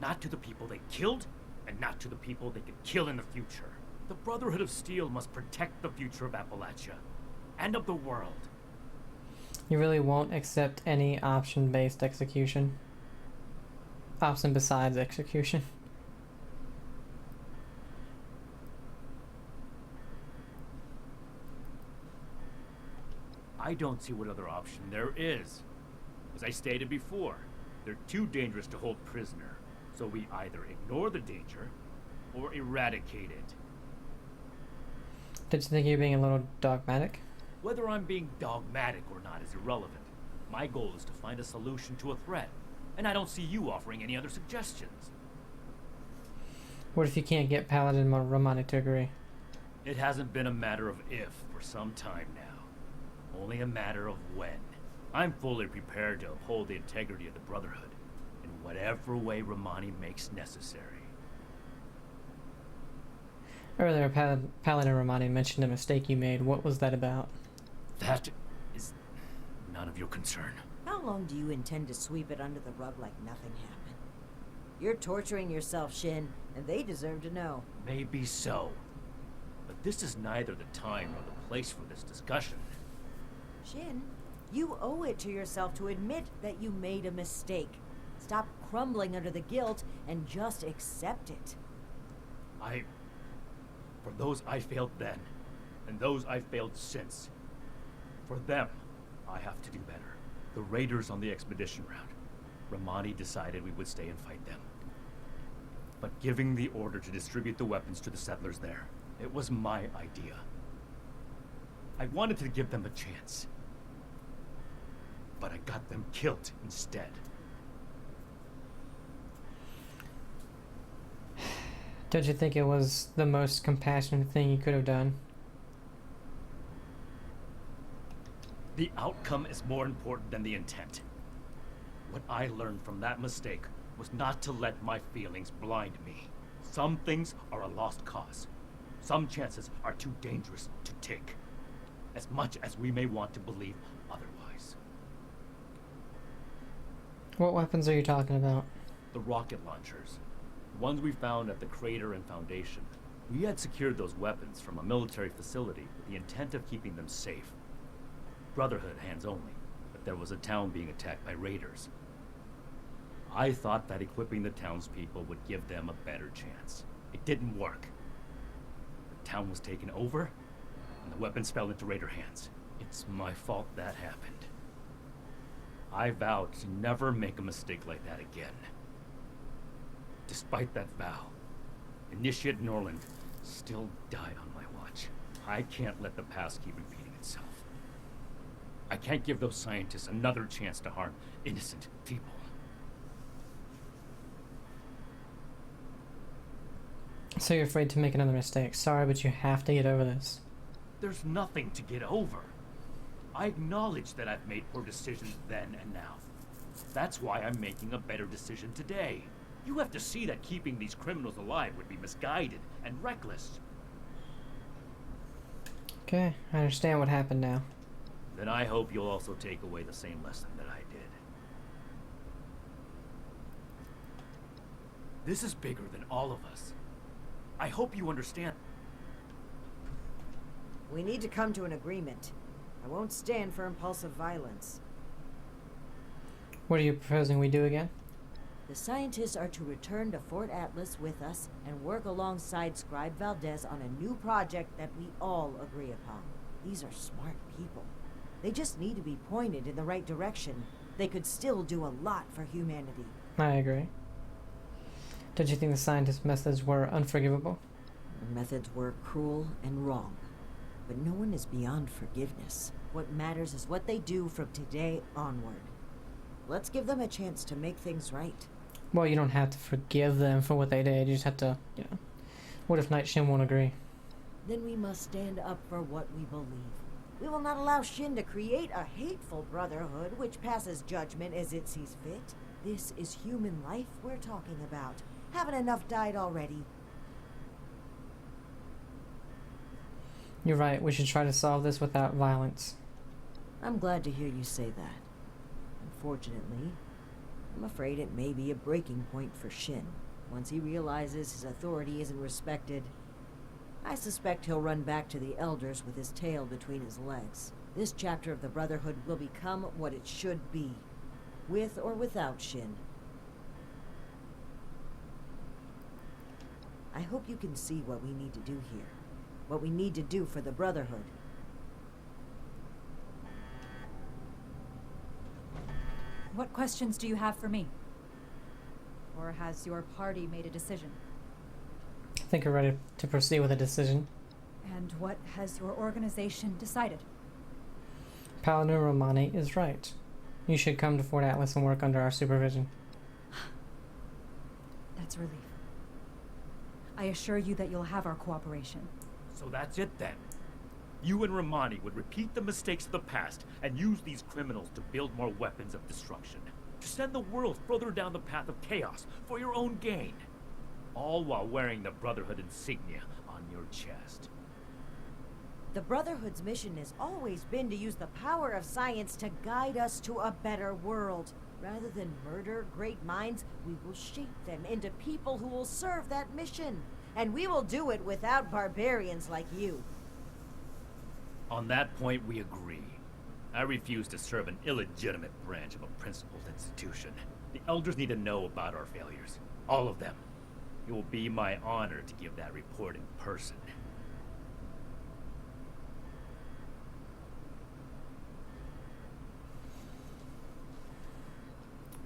Not to the people they killed, and not to the people they could kill in the future. The Brotherhood of Steel must protect the future of Appalachia, and of the world. You really won't accept any option-based execution? Option besides execution? I don't see what other option there is. As I stated before, they're too dangerous to hold prisoner, so we either ignore the danger or eradicate it. Did you think you were being a little dogmatic? Whether I'm being dogmatic or not is irrelevant. My goal is to find a solution to a threat, and I don't see you offering any other suggestions. What if you can't get Paladin and Romani to agree? It hasn't been a matter of if for some time now. Only a matter of when. I'm fully prepared to uphold the integrity of the Brotherhood in whatever way Romani makes necessary. Earlier, Paladin Romani mentioned a mistake you made. What was that about? That is none of your concern. How long do you intend to sweep it under the rug like nothing happened? You're torturing yourself, Shin, and they deserve to know. Maybe so. But this is neither the time nor the place for this discussion. Shin, you owe it to yourself to admit that you made a mistake. Stop crumbling under the guilt and just accept it. For those I failed then, and those I failed since, for them, I have to do better. The raiders on the expedition route, Romani decided we would stay and fight them. But giving the order to distribute the weapons to the settlers there, it was my idea. I wanted to give them a chance. But I got them killed instead. Don't you think it was the most compassionate thing you could have done? The outcome is more important than the intent. What I learned from that mistake was not to let my feelings blind me. Some things are a lost cause. Some chances are too dangerous to take, as much as we may want to believe otherwise. What weapons are you talking about? The rocket launchers. The ones we found at the crater and foundation. We had secured those weapons from a military facility with the intent of keeping them safe. Brotherhood hands only, but there was a town being attacked by raiders. I thought that equipping the townspeople would give them a better chance. It didn't work. The town was taken over, and the weapons fell into raider hands. It's my fault that happened. I vowed to never make a mistake like that again. Despite that vow, Initiate Norland still died on my watch. I can't let the past keep repeating itself. I can't give those scientists another chance to harm innocent people. So you're afraid to make another mistake. Sorry, but you have to get over this. There's nothing to get over. I acknowledge that I've made poor decisions then and now. That's why I'm making a better decision today. You have to see that keeping these criminals alive would be misguided and reckless. Okay, I understand what happened now. Then I hope you'll also take away the same lesson that I did. This is bigger than all of us. I hope you understand. We need to come to an agreement. I won't stand for impulsive violence. What are you proposing we do again? The scientists are to return to Fort Atlas with us and work alongside Scribe Valdez on a new project that we all agree upon. These are smart people. They just need to be pointed in the right direction. They could still do a lot for humanity. I agree. Did you think the scientists' methods were unforgivable? Their methods were cruel and wrong. But no one is beyond forgiveness. What matters is what they do from today onward. Let's give them a chance to make things right. Well, you don't have to forgive them for what they did. You just have to, you know. What if Knight Shin won't agree? Then we must stand up for what we believe. We will not allow Shin to create a hateful brotherhood which passes judgment as it sees fit. This is human life we're talking about. Haven't enough died already? You're right. We should try to solve this without violence. I'm glad to hear you say that. Unfortunately, I'm afraid it may be a breaking point for Shin. Once he realizes his authority isn't respected, I suspect he'll run back to the Elders with his tail between his legs. This chapter of the Brotherhood will become what it should be, with or without Shin. I hope you can see what we need to do here. What we need to do for the Brotherhood. What questions do you have for me? Or has your party made a decision? I think we're ready to proceed with a decision. And what has your organization decided? Paladin Romani is right. You should come to Fort Atlas and work under our supervision. That's a relief. I assure you that you'll have our cooperation. So that's it then. You and Romani would repeat the mistakes of the past and use these criminals to build more weapons of destruction. To send the world further down the path of chaos for your own gain. All while wearing the Brotherhood insignia on your chest. The Brotherhood's mission has always been to use the power of science to guide us to a better world. Rather than murder great minds, we will shape them into people who will serve that mission. And we will do it without barbarians like you. On that point, we agree. I refuse to serve an illegitimate branch of a principled institution. The Elders need to know about our failures. All of them. It will be my honor to give that report in person.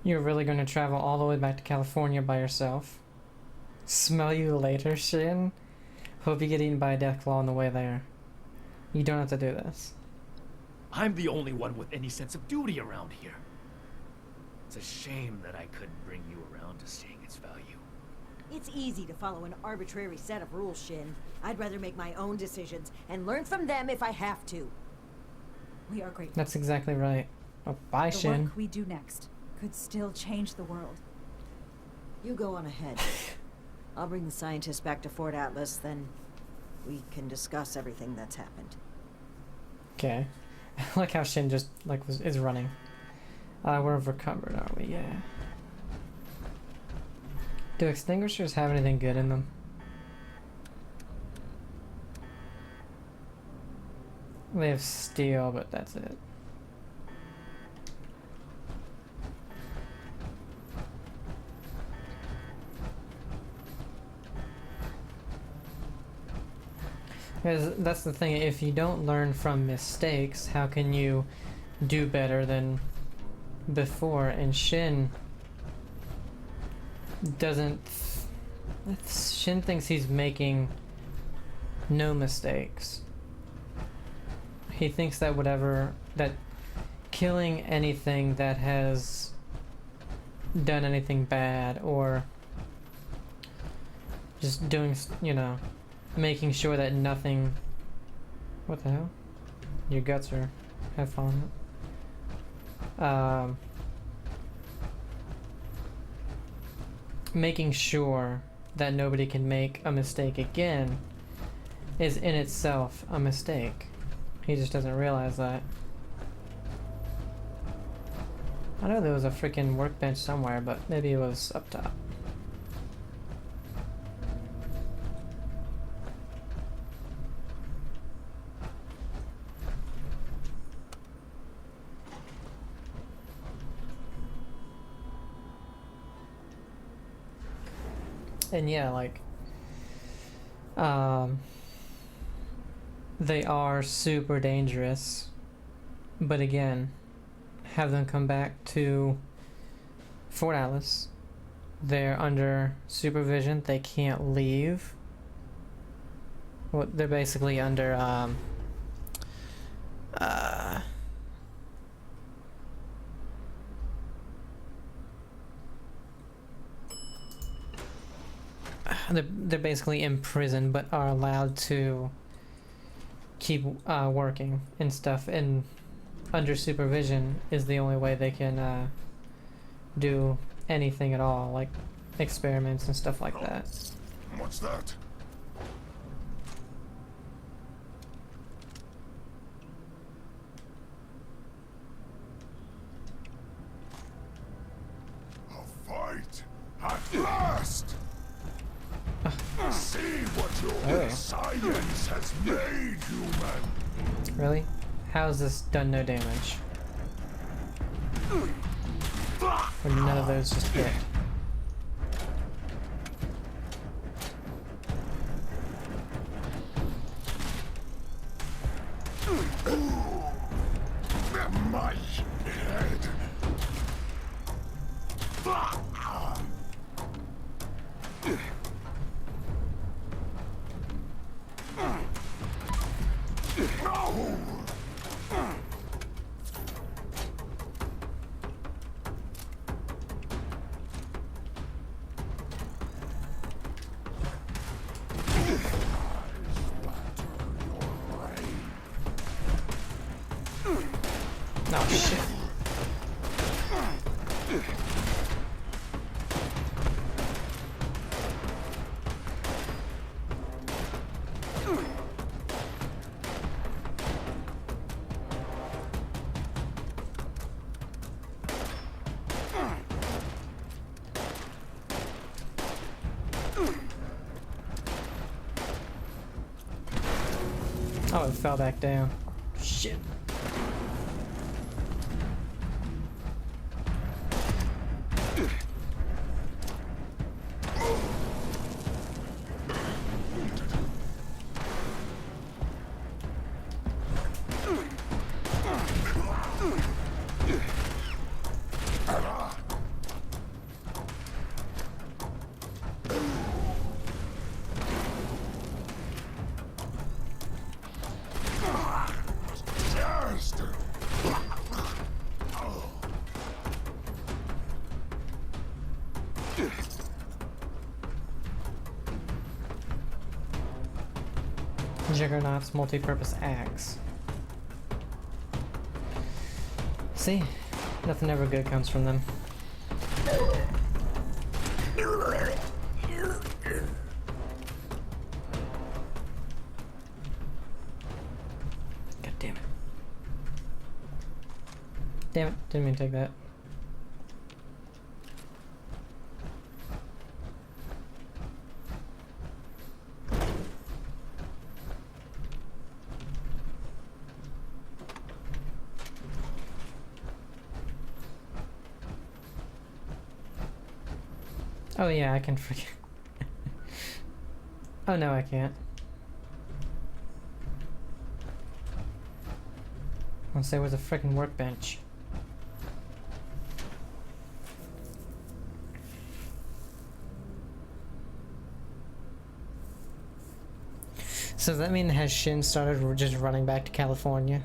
You're really going to travel all the way back to California by yourself? Smell you later, Shin? Hope you get eaten by a deathclaw on the way there. You don't have to do this. I'm the only one with any sense of duty around here. It's a shame that I couldn't bring you around to seeing its value. It's easy to follow an arbitrary set of rules, Shin. I'd rather make my own decisions and learn from them if I have to. We are grateful. That's exactly right. Oh, bye, The Shin. work we do next could still change the world. You go on ahead. I'll bring the scientists back to Fort Atlas, then we can discuss everything that's happened. Okay. I like how Shin just, like, is running. We're recovered, are we? Yeah. Do extinguishers have anything good in them? They have steel, but that's it. Because that's the thing, if you don't learn from mistakes, how can you do better than before? And Shin doesn't... Shin thinks he's making no mistakes. He thinks that that killing anything that has done anything bad, or just doing, making sure that nothing... What the hell? Your guts have fallen out. Making sure that nobody can make a mistake again is in itself a mistake. He just doesn't realize that. I know there was a freaking workbench somewhere, but maybe it was up top. And yeah, like, they are super dangerous, but again, have them come back to Fort Atlas. They're under supervision, they can't leave. Well, they're basically under, they're basically in prison, but are allowed to keep working and stuff, and under supervision is the only way they can do anything at all, like experiments and stuff like that. What's that? A fight at last! See what your science has made, human! Really? How's this done no damage? Or none of those just hit? My head! Oh, it fell back down. Shit. Juggernaut's multi-purpose axe. See? Nothing ever good comes from them. God damn it. Damn it, didn't mean to take that. Oh yeah, I can forget. Oh no, I can't. I'll say where's a frickin' workbench. So does that mean has Shin started just running back to California?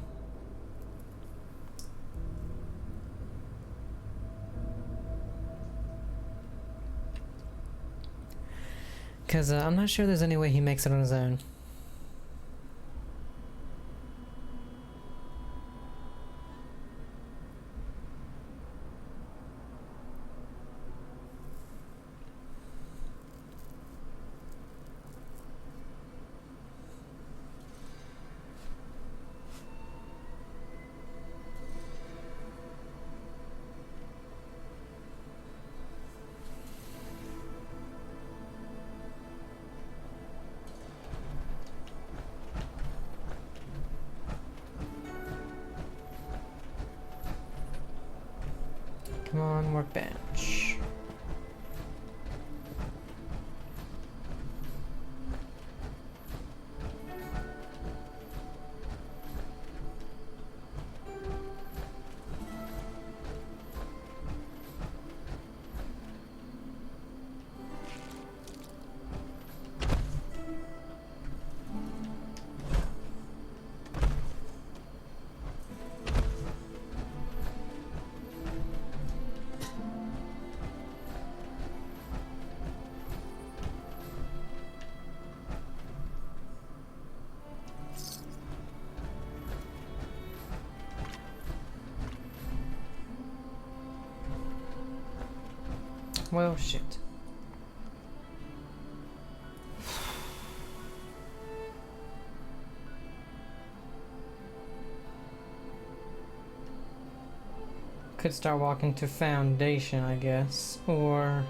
Because I'm not sure there's any way he makes it on his own. Come on, workbench. Well, shit. Could start walking to Foundation, I guess. Or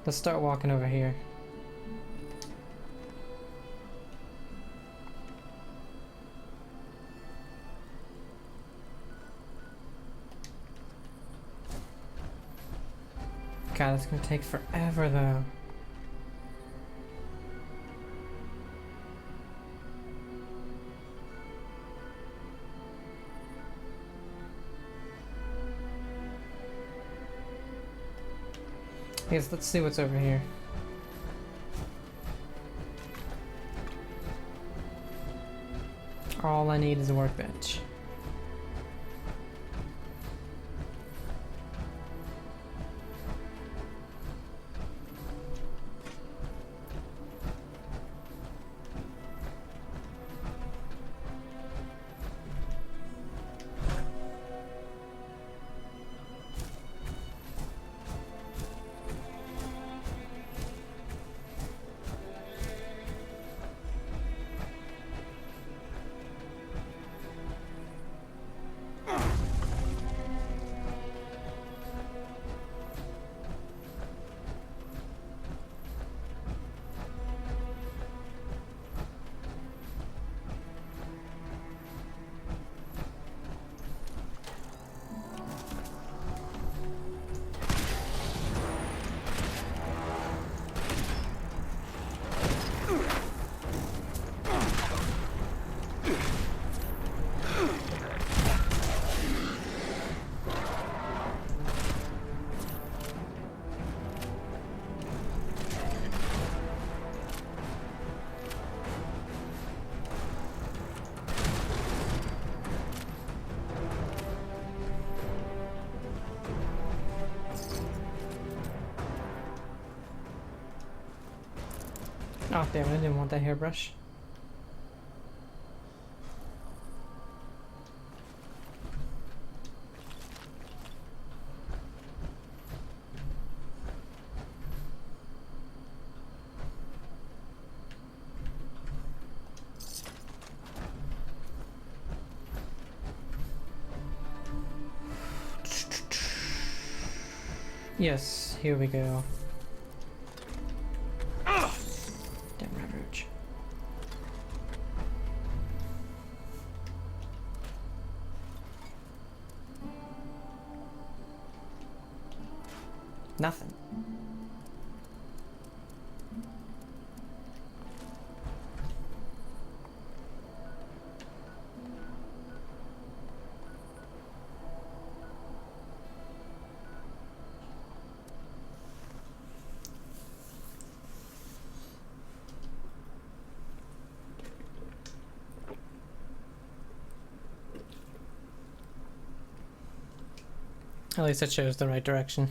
let's start walking over here. God, it's gonna take forever though. Yes, let's see what's over here. All I need is a workbench. Oh damn, I didn't want that hairbrush. Yes, here we go. Damn right, Roach. Nothing. At least it shows the right direction.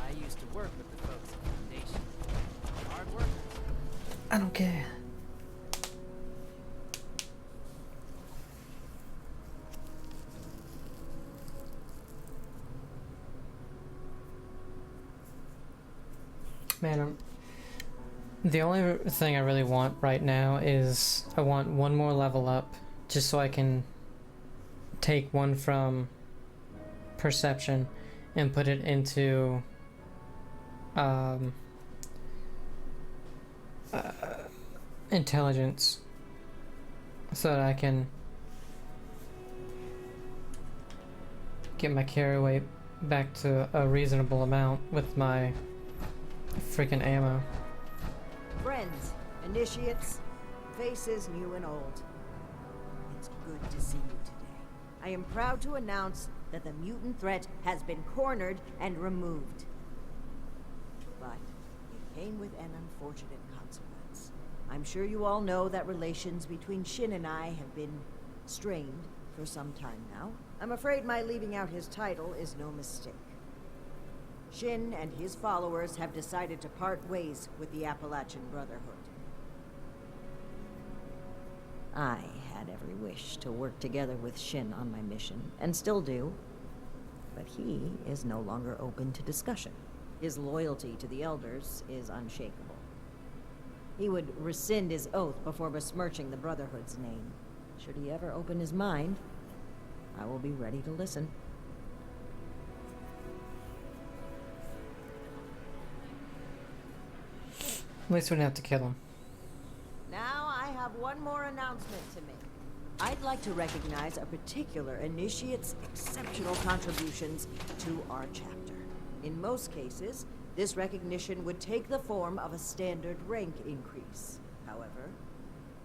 I used to work with the folks at the Foundation. Hard work. I don't care. Man, the only thing I really want right now is I want one more level up just so I can take one from perception and put it into intelligence so that I can get my carry weight back to a reasonable amount with my freaking ammo. Friends, initiates, faces new and old. It's good to see you today. I am proud to announce that the mutant threat has been cornered and removed. But it came with an unfortunate consequence. I'm sure you all know that relations between Shin and I have been strained for some time now. I'm afraid my leaving out his title is no mistake. Shin and his followers have decided to part ways with the Appalachian Brotherhood. I had every wish to work together with Shin on my mission, and still do. But he is no longer open to discussion. His loyalty to the Elders is unshakable. He would rescind his oath before besmirching the Brotherhood's name. Should he ever open his mind, I will be ready to listen. At least we didn't have to kill him. Now I have one more announcement to make. I'd like to recognize a particular initiate's exceptional contributions to our chapter. In most cases, this recognition would take the form of a standard rank increase. However,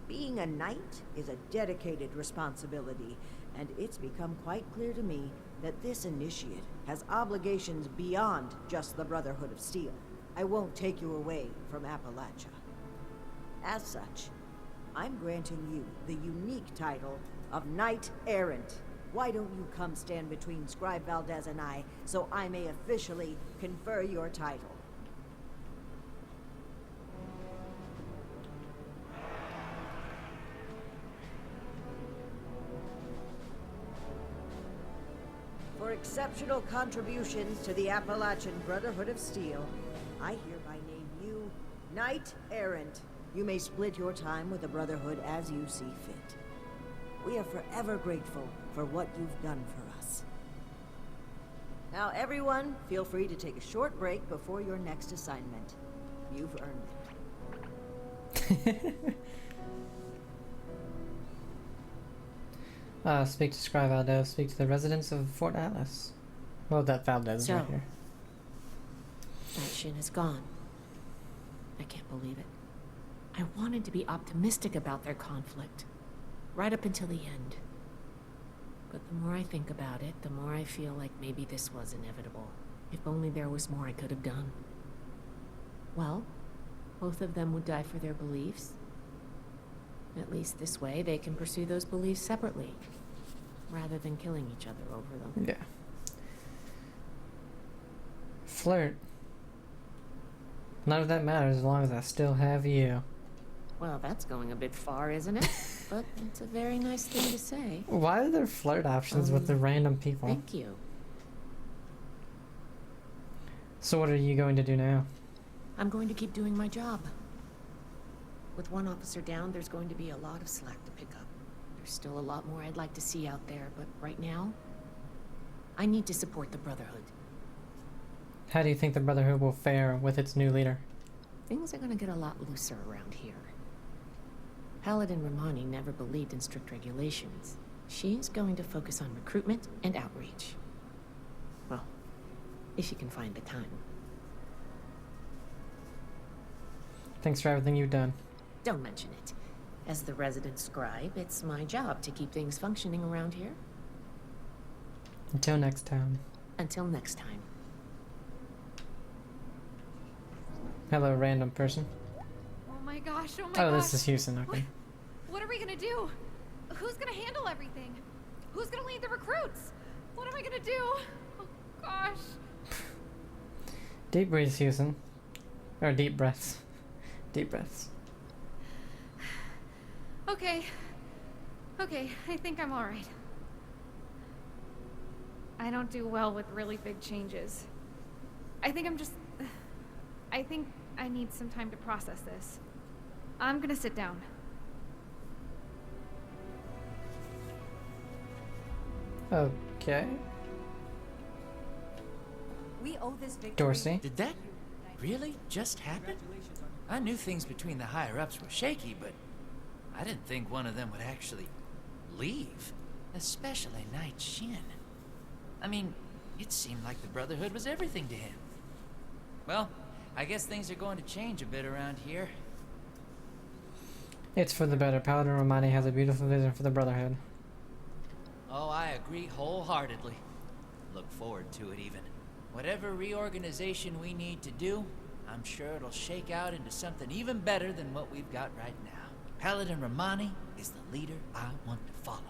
being a knight is a dedicated responsibility, and it's become quite clear to me that this initiate has obligations beyond just the Brotherhood of Steel. I won't take you away from Appalachia. As such, I'm granting you the unique title of Knight Errant. Why don't you come stand between Scribe Valdez and I, so I may officially confer your title? For exceptional contributions to the Appalachian Brotherhood of Steel, I hereby name you Knight Errant. You may split your time with the Brotherhood as you see fit. We are forever grateful for what you've done for us. Now everyone, feel free to take a short break before your next assignment. You've earned it. Speak to Scribe Valdez. Speak to the residents of Fort Atlas. Well, that Valdez is right here. that Shin is gone. I can't believe it. I wanted to be optimistic about their conflict, right up until the end. But the more I think about it, the more I feel like maybe this was inevitable. If only there was more I could have done. Well, both of them would die for their beliefs. At least this way, they can pursue those beliefs separately, rather than killing each other over them. Yeah. Flirt. None of that matters as long as I still have you. Well, that's going a bit far, isn't it? But it's a very nice thing to say. Why are there flirt options with the random people? Thank you. So what are you going to do now? I'm going to keep doing my job. With one officer down, there's going to be a lot of slack to pick up. There's still a lot more I'd like to see out there, but right now, I need to support the Brotherhood. How do you think the Brotherhood will fare with its new leader? Things are going to get a lot looser around here. Paladin Romani never believed in strict regulations. She's going to focus on recruitment and outreach. Well, if she can find the time. Thanks for everything you've done. Don't mention it. As the resident scribe, it's my job to keep things functioning around here. Until next time. Until next time. Hello, random person. Oh my gosh, oh my gosh. Oh, this is Houston, okay. What are we gonna do? Who's gonna handle everything? Who's gonna lead the recruits? What am I gonna do? Oh gosh. Deep breaths, Houston. Or deep breaths. Deep breaths. Okay. Okay, I think I'm alright. I don't do well with really big changes. I think I need some time to process this. I'm gonna sit down. Okay. We owe this victory. Dorsey. Did that really just happen? I knew things between the higher-ups were shaky, but I didn't think one of them would actually leave. Especially Knight Shin. I mean, it seemed like the Brotherhood was everything to him. Well, I guess things are going to change a bit around here. It's for the better. Paladin Romani has a beautiful vision for the Brotherhood. Oh, I agree wholeheartedly. Look forward to it, even. Whatever reorganization we need to do, I'm sure it'll shake out into something even better than what we've got right now. Paladin Romani is the leader I want to follow.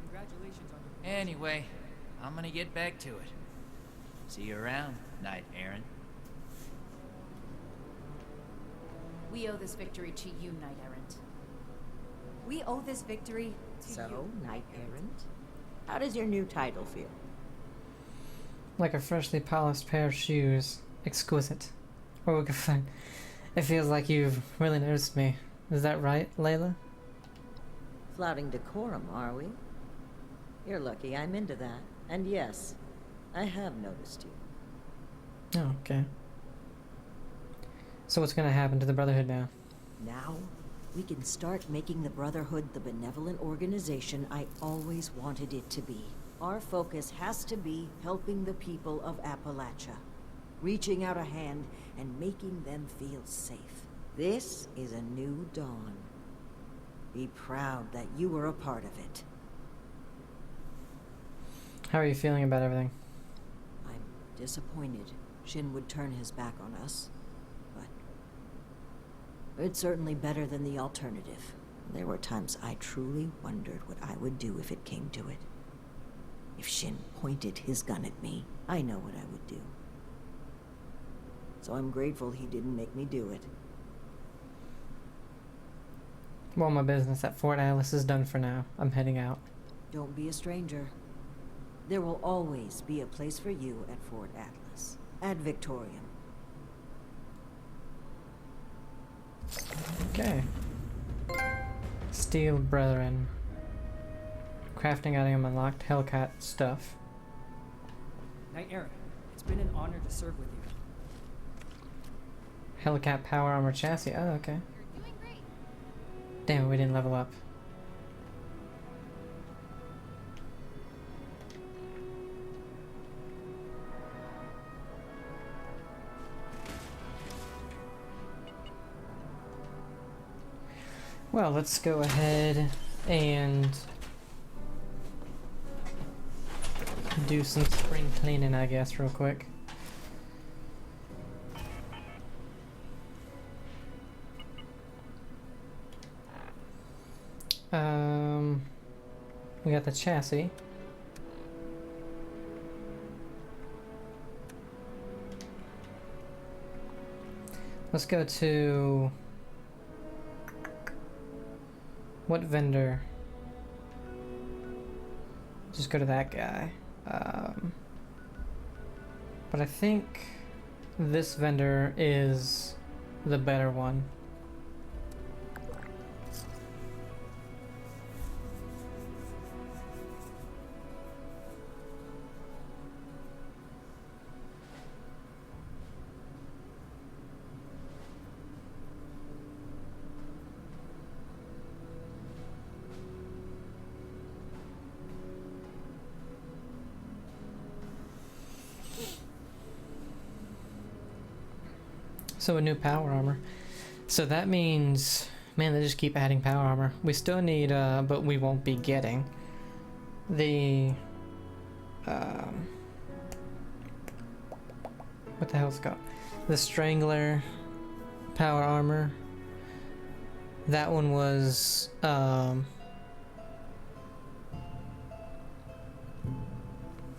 Congratulations on your... Anyway, I'm gonna get back to it. See you around, Knight Errant. We owe this victory to you, Knight Errant. We owe this victory to you. So, Knight Errant, how does your new title feel? Like a freshly polished pair of shoes. Exquisite. Or we could find... It feels like you've really noticed me. Is that right, Layla? Flouting decorum, are we? You're lucky I'm into that. And yes, I have noticed you. Oh, okay. So what's gonna happen to the Brotherhood now? Now, we can start making the Brotherhood the benevolent organization I always wanted it to be. Our focus has to be helping the people of Appalachia. Reaching out a hand and making them feel safe. This is a new dawn. Be proud that you were a part of it. How are you feeling about everything? I'm disappointed Shin would turn his back on us, but it's certainly better than the alternative. There were times I truly wondered what I would do if it came to it. If Shin pointed his gun at me, I know what I would do. So I'm grateful he didn't make me do it. Well, my business at Fort Atlas is done for now. I'm heading out. Don't be a stranger. There will always be a place for you at Fort Atlas. Ad Victorium. Okay. Steel Brethren. Crafting item unlocked. Hellcat stuff. Knight Errant, it's been an honor to serve with you. Hellcat power armor chassis. Oh, okay. You're doing great. Damn, we didn't level up. Well, let's go ahead and do some spring cleaning, I guess, real quick. We got the chassis. Let's go to... what vendor? Just go to that guy. But I think this vendor is the better one. So a new power armor. So that means, man, they just keep adding power armor. We still need, but we won't be getting the, what the hell's it called? The Strangler power armor. That one was,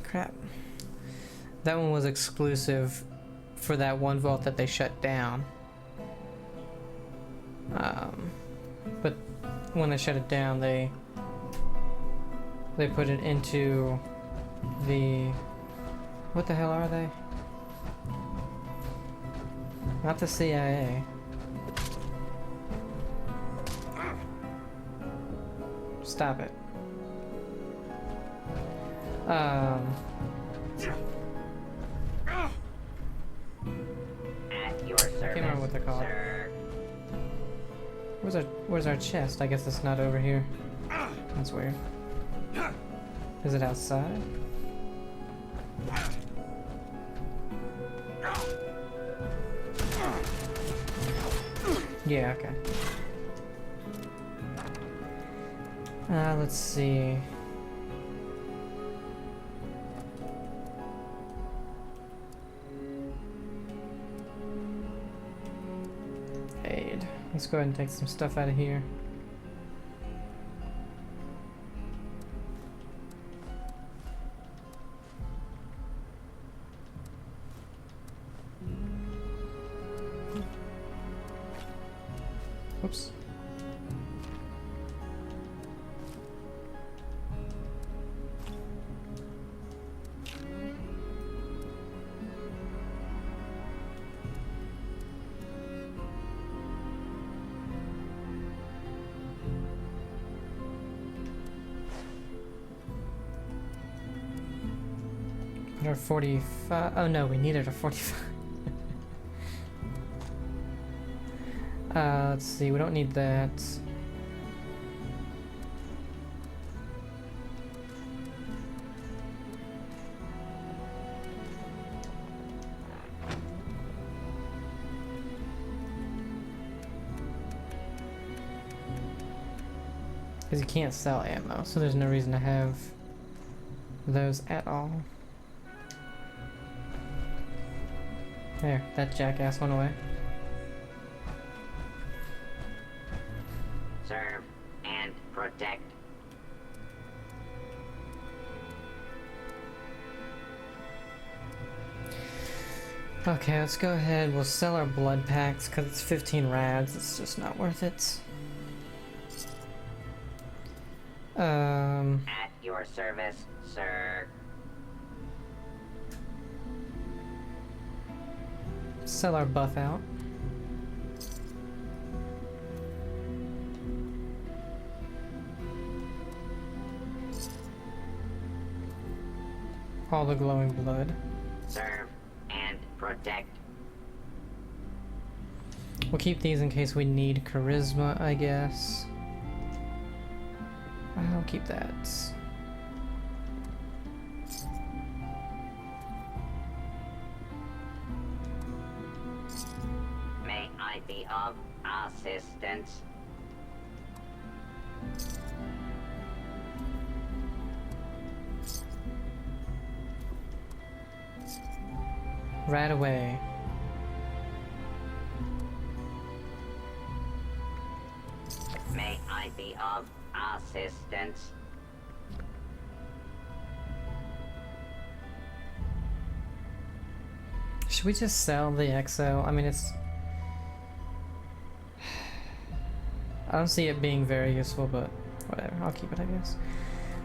crap. That one was exclusive for that one vault that they shut down. But when they shut it down, they put it into the... what the hell are they? Not the CIA. Stop it. I can't remember what they're called. Where's our chest? I guess it's not over here. That's weird. Is it outside? Yeah, okay. Let's see. Aid. Let's go ahead and take some stuff out of here. Oops. Put our 45. Oh no, we needed a 45. Let's see, we don't need that. Because you can't sell ammo, so there's no reason to have those at all. There, that jackass went away. Serve and protect. Okay, let's go ahead. We'll sell our blood packs because it's 15 rads. It's just not worth it. At your service, sir. Sell our buff out. All the glowing blood. Serve and protect. We'll keep these in case we need charisma, I guess. I'll keep that. May I be of assistance? right away. May I be of assistance? Should we just sell the EXO? I mean, it's... I don't see it being very useful, but whatever. I'll keep it, I guess.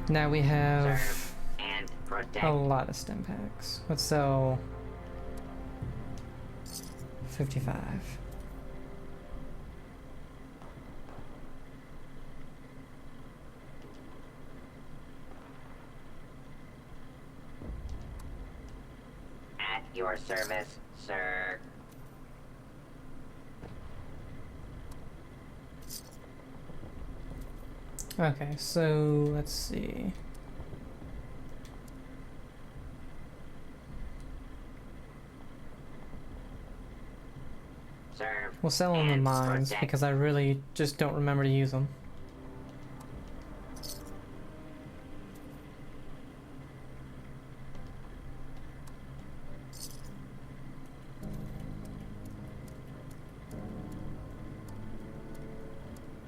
Now we have Serve and protect. a lot of stim packs. Let's sell 55. At your service, sir. Okay, so let's see. Serve We'll sell them the and mines protect. because I really just don't remember to use them.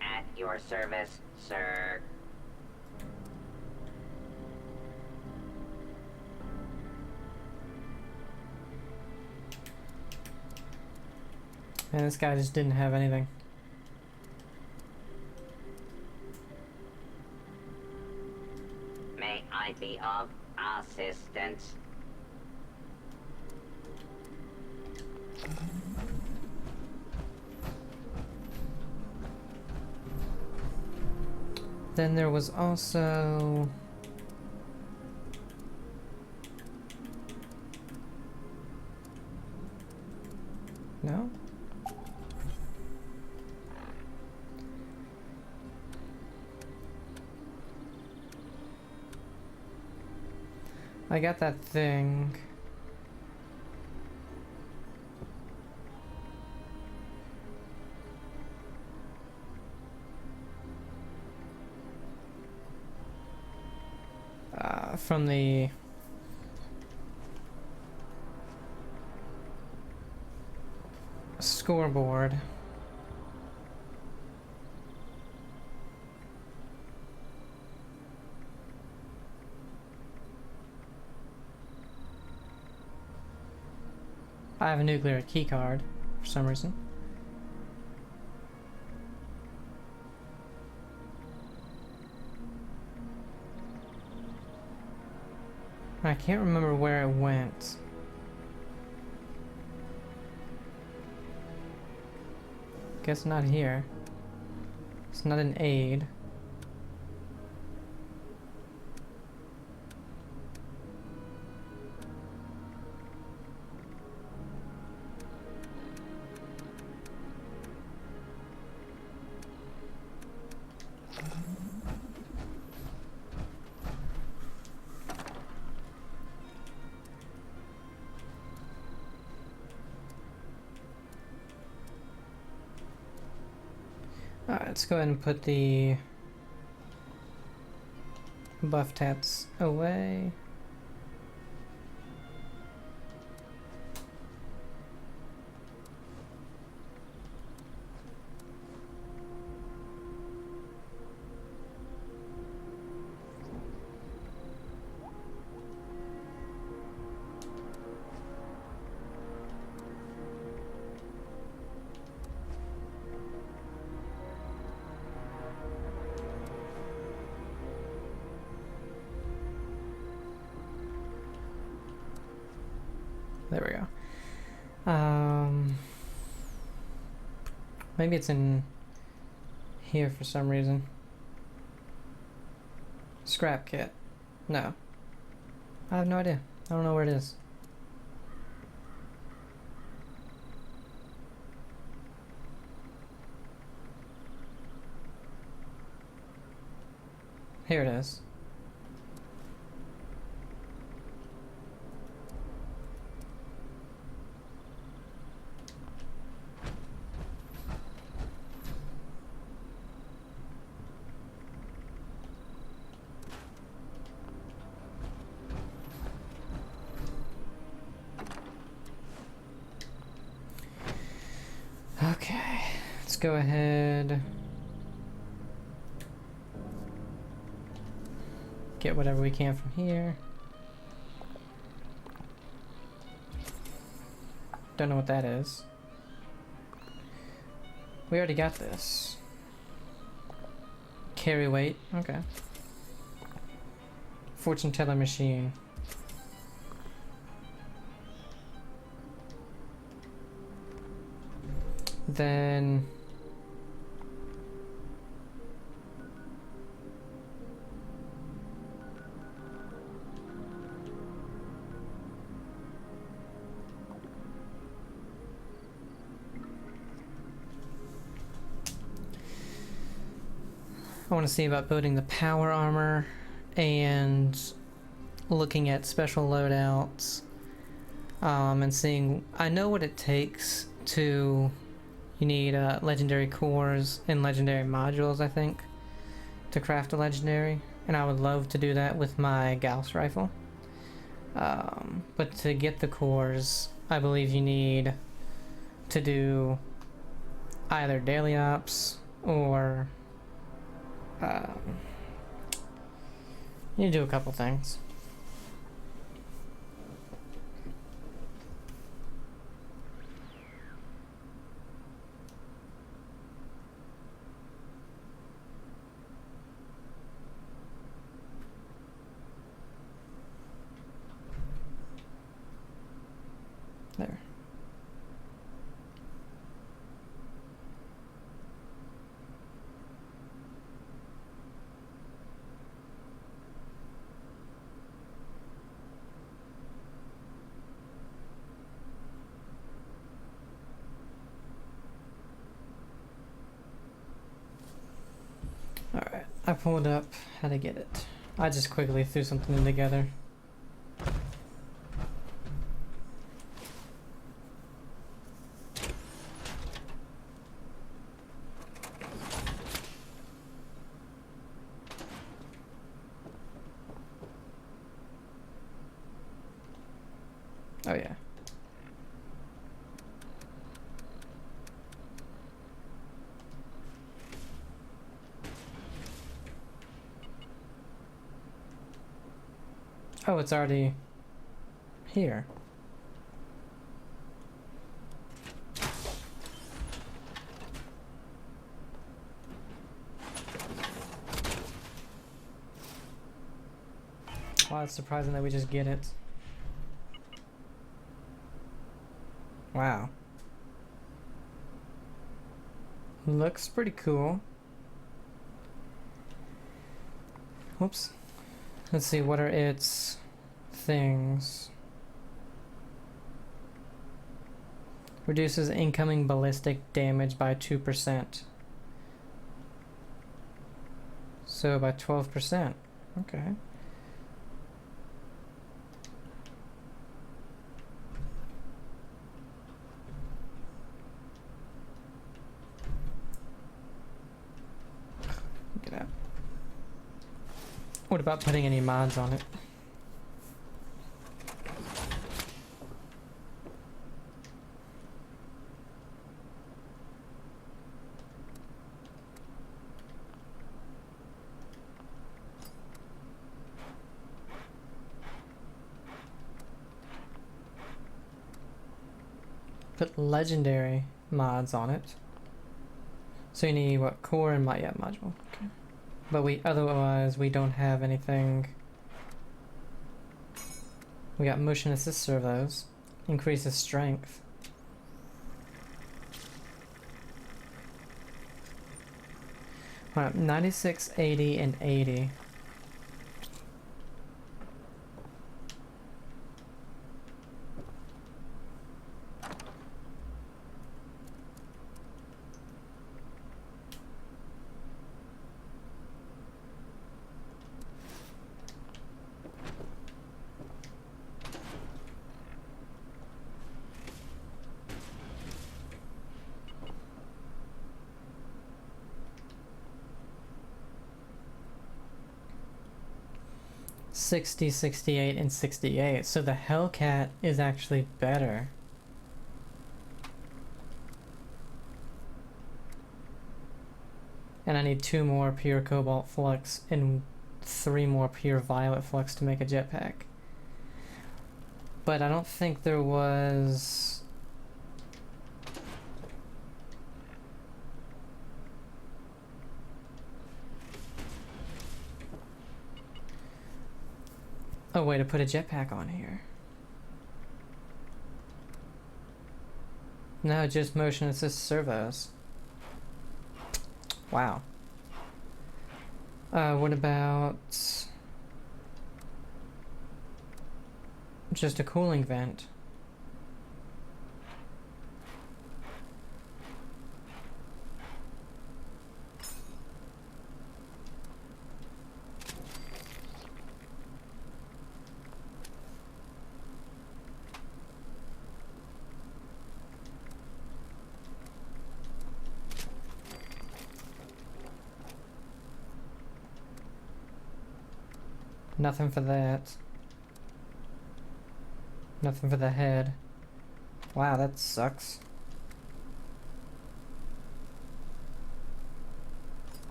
At your service, sir. And this guy just didn't have anything. May I be of assistance? Then there was also... No? I got that thing. From the scoreboard. I have a nuclear key card for some reason. I can't remember where it went. Guess not here. It's not an aid. Alright, let's go ahead and put the buff tats away. There we go. Maybe it's in here for some reason. Scrap kit. No. I have no idea. I don't know where it is. Here it is. go ahead. Get whatever we can from here. Don't know what that is. We already got this. Carry weight, okay. Fortune teller machine. Then I want to see about building the power armor and looking at special loadouts, and seeing. I know what it takes to. You need legendary cores and legendary modules, I think, to craft a legendary, and I would love to do that with my Gauss rifle. But to get the cores, I believe you need to do either daily ops or you do a couple things. There. Alright, I pulled up how to get it. I just quickly threw something together. Oh yeah. Oh, it's already here. Wow, it's surprising that we just get it. Wow. Looks pretty cool. Whoops. Let's see, what are its things? Reduces incoming ballistic damage by 2%. So by 12%. Okay. Get out. What about putting any mods on it? Put legendary mods on it. So you need what, core and yeah, module. Okay. But otherwise we don't have anything. We got motion assist servos. Increases strength. Alright, 96, 80, and 80. $60, 68, and 68. So the Hellcat is actually better. And I need 2 more pure cobalt flux and 3 more pure violet flux to make a jetpack. But I don't think there was... a way to put a jetpack on here. No, just motion assist servos. Wow. What about just a cooling vent? Nothing for that. Nothing for the head. Wow, that sucks.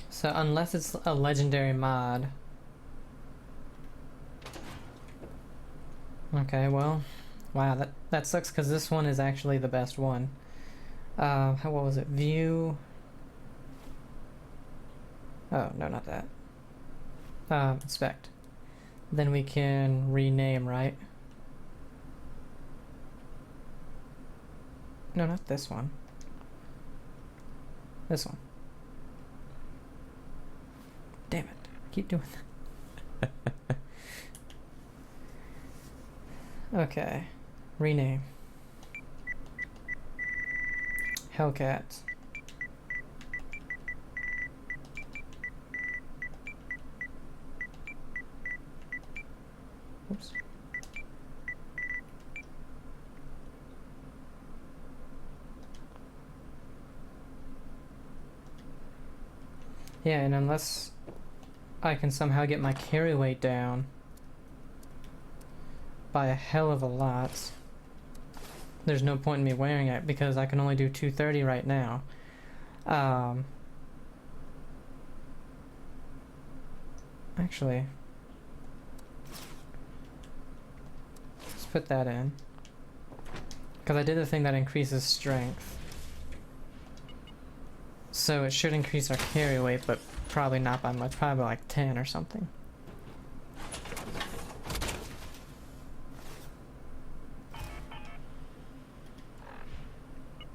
So unless it's a legendary mod. Okay, well, wow, that sucks because this one is actually the best one. What was it? View. Oh, no, not that. Inspect. Then we can rename, right? No, not this one. This one. Damn it. I keep doing that. Okay. Rename. Hellcat. Oops. Yeah, and unless I can somehow get my carry weight down by a hell of a lot, there's no point in me wearing it because I can only do 230 right now. Actually, let's put that in because I did the thing that increases strength. So it should increase our carry weight, but probably not by much, probably like 10 or something.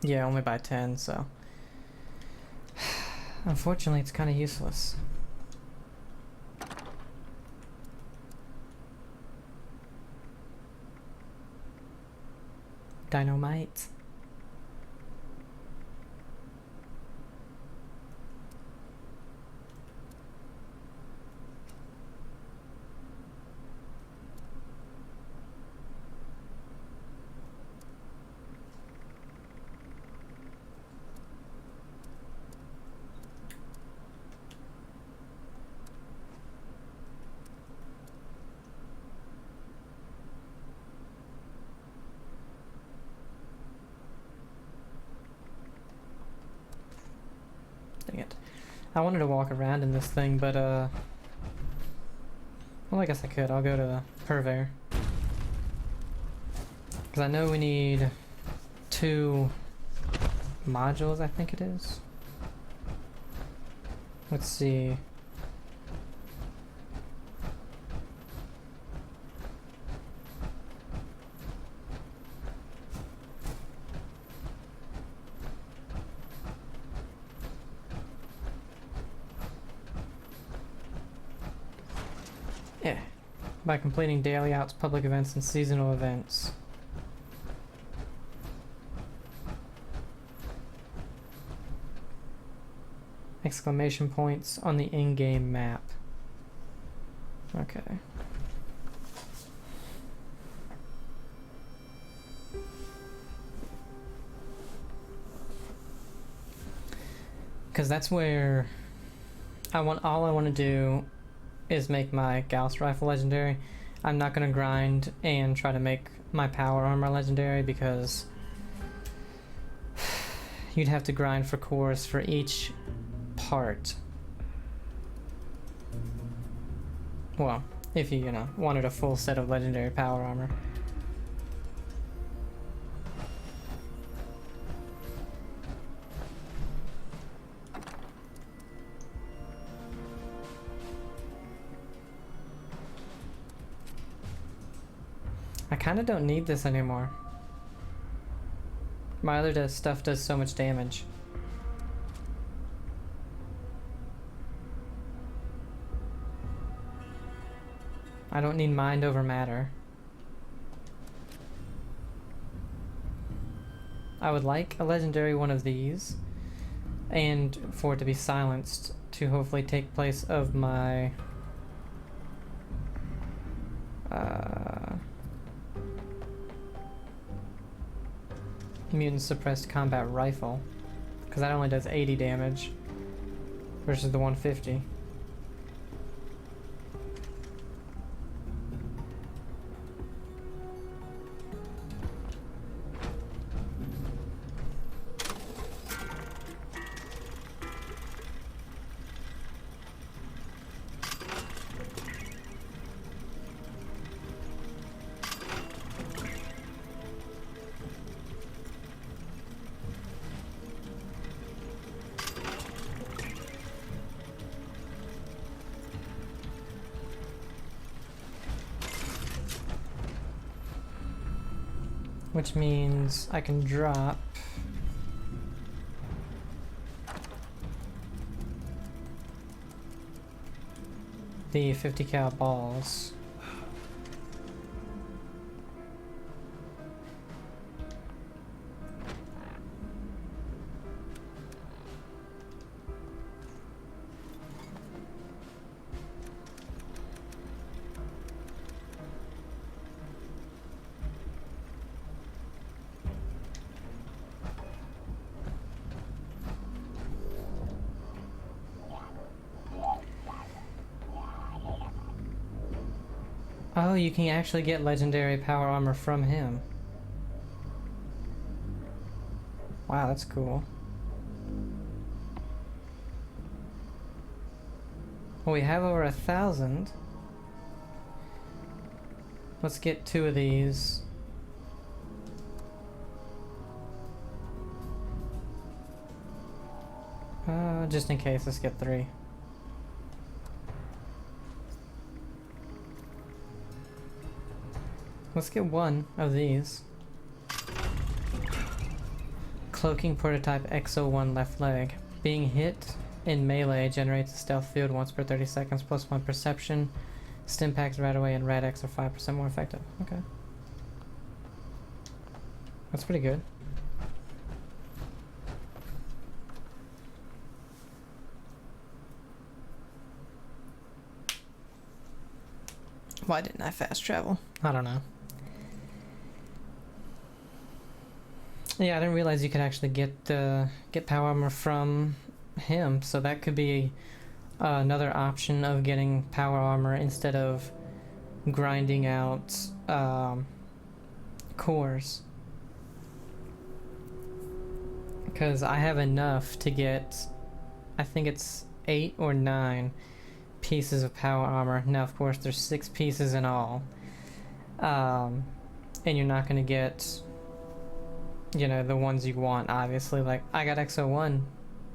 Yeah, only by 10, so unfortunately it's kind of useless. Dynamite. Dang it. I wanted to walk around in this thing, but well, I guess I could. I'll go to Purveyor. Because I know we need 2 modules, I think it is. Let's see. Yeah, by completing daily outs, public events, and seasonal events. Exclamation points on the in-game map. Okay. Because that's where all I want to do is make my Gauss rifle legendary. I'm not going to grind and try to make my power armor legendary because you'd have to grind for cores for each part. Well, if you, you know, wanted a full set of legendary power armor. I kinda don't need this anymore. My other stuff does so much damage. I don't need mind over matter. I would like a legendary one of these, and for it to be silenced to hopefully take place of my mutant suppressed combat rifle, because that only does 80 damage versus the 150. Which means I can drop the 50 cal balls. Oh, you can actually get legendary power armor from him. Wow, that's cool. Well, we have over 1,000. Let's get 2 of these. Just in case, let's get 3. Let's get 1 of these. Cloaking prototype XO1 left leg. Being hit in melee generates a stealth field once per 30 seconds plus 1 perception. Stim packs right away and red X are 5% more effective. Okay. That's pretty good. Why didn't I fast travel? I don't know. Yeah, I didn't realize you could actually get power armor from him, so that could be another option of getting power armor instead of grinding out cores. Because I have enough to get, I think it's 8 or 9 pieces of power armor. Now, of course, there's 6 pieces in all, and you're not going to get, you know, the ones you want, obviously. Like, I got XO1,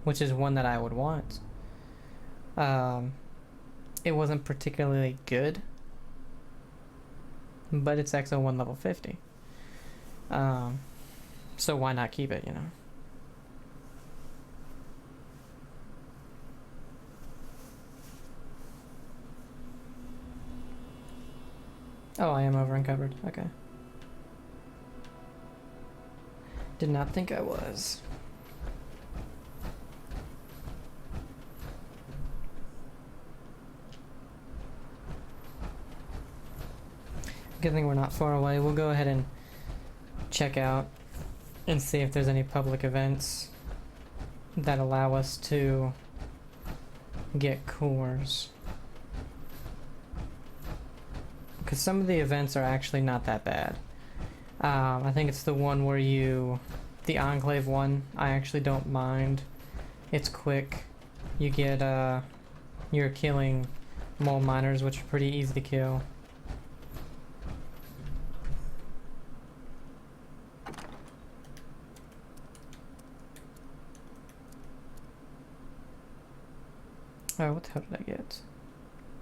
which is one that I would want. It wasn't particularly good, but it's XO1 level 50. So why not keep it, you know? Oh, I am over encumbered. Okay. Did not think I was. Good thing we're not far away. We'll go ahead and check out and see if there's any public events that allow us to get cores. Because some of the events are actually not that bad. I think it's the one where you the Enclave one, I actually don't mind. It's quick. You get, you're killing mole miners, which are pretty easy to kill. Oh, what the hell did I get?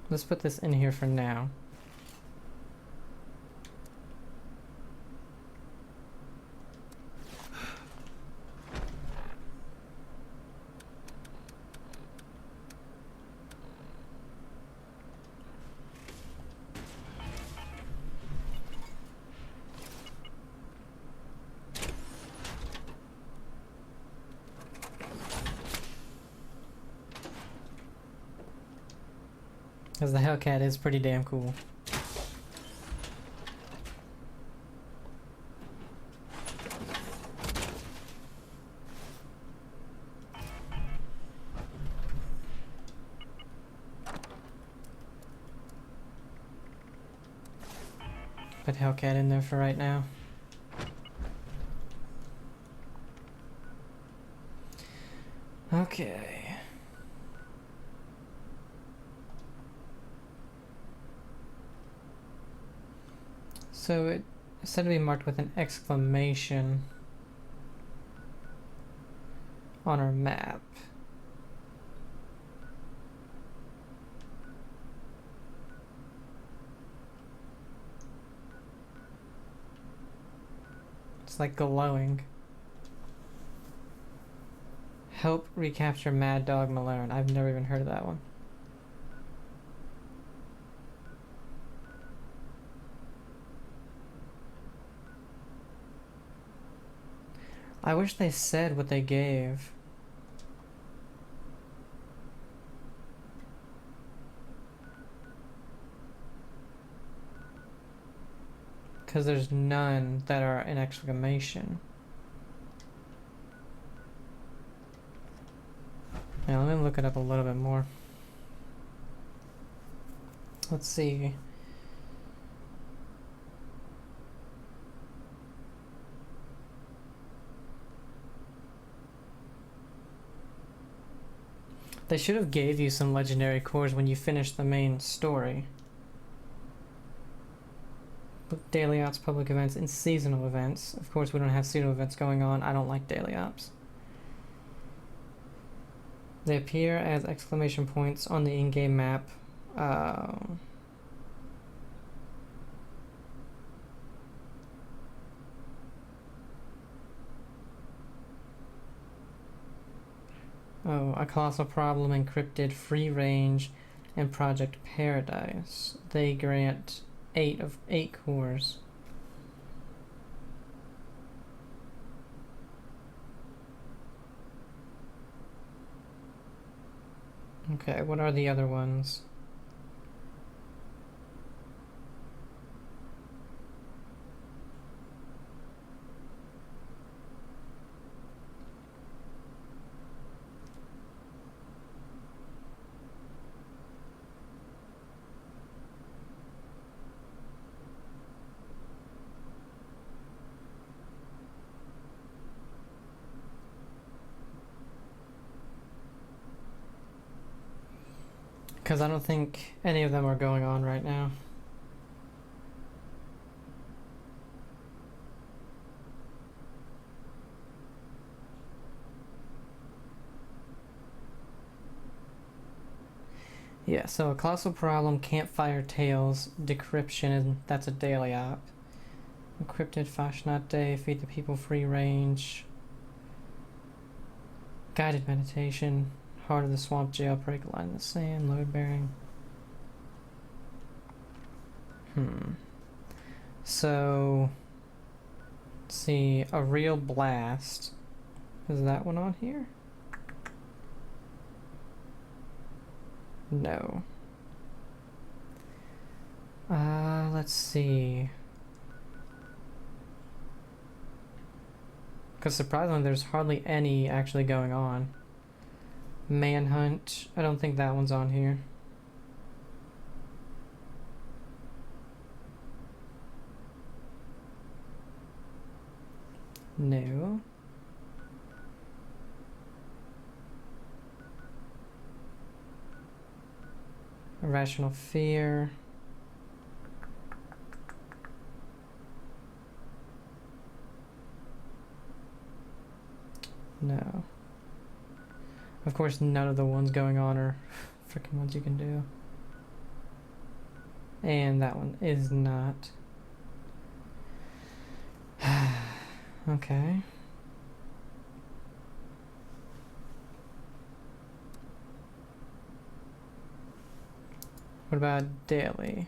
Let's put this in here for now. Because the Hellcat is pretty damn cool. Put Hellcat in there for right now. Okay. So it said to be marked with an exclamation on our map. It's like glowing. Help recapture Mad Dog Malone. I've never even heard of that one. I wish they said what they gave. Because there's none that are an exclamation. Now let me look it up a little bit more. Let's see. They should have gave you some legendary cores when you finished the main story. Daily ops, public events, and seasonal events. Of course, we don't have seasonal events going on. I don't like daily ops. They appear as exclamation points on the in-game map. Oh, a colossal problem, encrypted, free range, and Project Paradise. They grant 8 of 8 cores. Okay, what are the other ones? Because I don't think any of them are going on right now. Yeah, so a colossal problem, campfire tales, decryption, that's a daily op. Encrypted Fashnat Day, feed the people free range. Guided meditation. Heart of the Swamp, Jailbreak, Line in the Sand, Load Bearing. So, let's see, a Real Blast. Is that one on here? No. Let's see. Because surprisingly, there's hardly any actually going on. Manhunt. I don't think that one's on here. No. Irrational fear. No. Of course, none of the ones going on are freaking ones you can do. And that one is not. Okay. What about daily?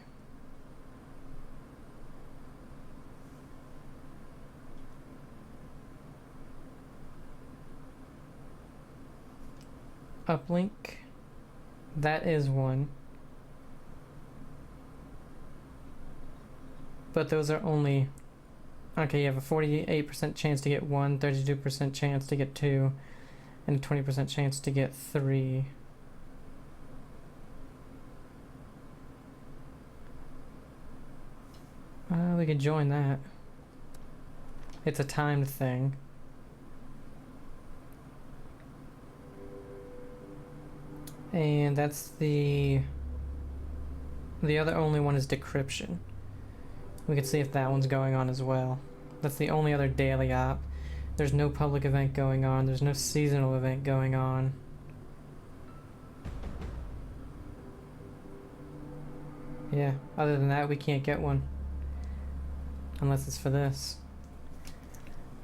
Uplink. That is one. But those are only... Okay, you have a 48% chance to get 1, 32% chance to get 2, and a 20% chance to get 3. We could join that. It's a timed thing. And that's the other only one is decryption. We can see if that one's going on as well. That's the only other daily op. There's no public event going on. There's no seasonal event going on. Yeah, other than that, we can't get one. Unless it's for this.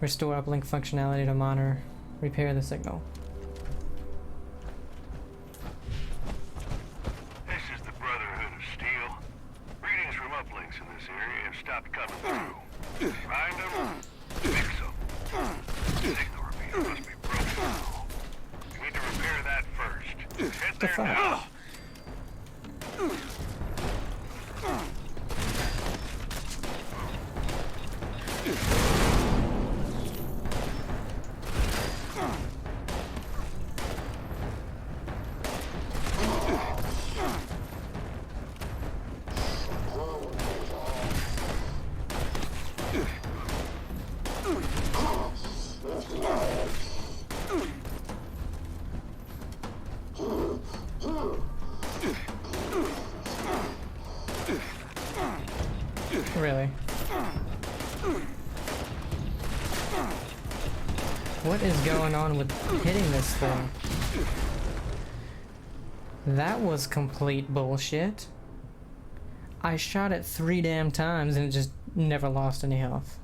Restore uplink functionality to monitor. Repair the signal. This is the Brotherhood of Steel. Readings from uplinks in this area have stopped coming through. Find them, fix them. Signal repeater must be broken. You need to repair that first. Head there now. Really? What is going on with hitting this thing? That was complete bullshit. I shot it 3 damn times and it just never lost any health.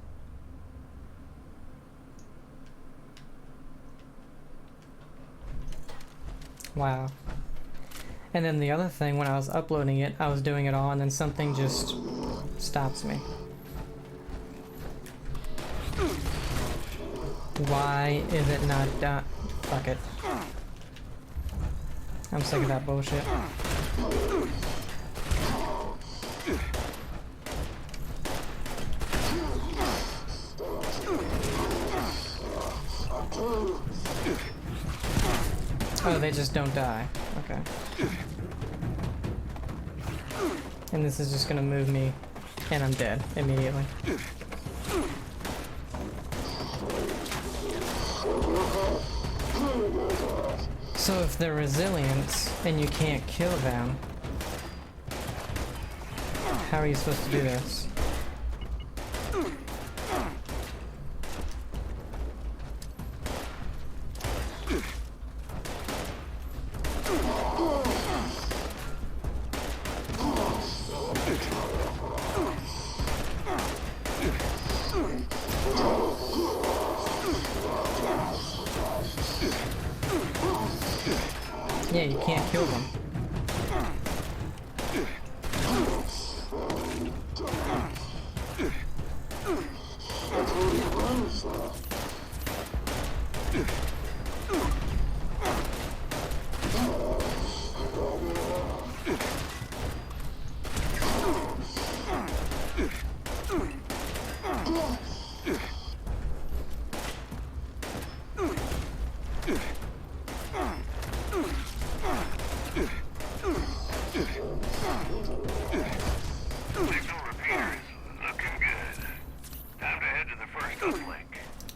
Wow. And then the other thing, when I was uploading it, I was doing it all and then something just stops me. Why is it not done? Fuck it. I'm sick of that bullshit. Oh, they just don't die. Okay. And this is just gonna move me, and I'm dead immediately. So if they're resilient and you can't kill them, how are you supposed to do this? Yeah, you can't kill them.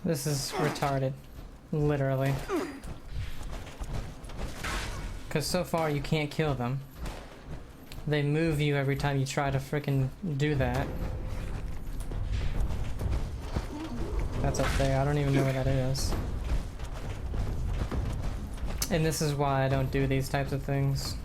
This is retarded. Literally. Because so far you can't kill them. They move you every time you try to frickin' do that. That's up there. I don't even know where that is. And this is why I don't do these types of things.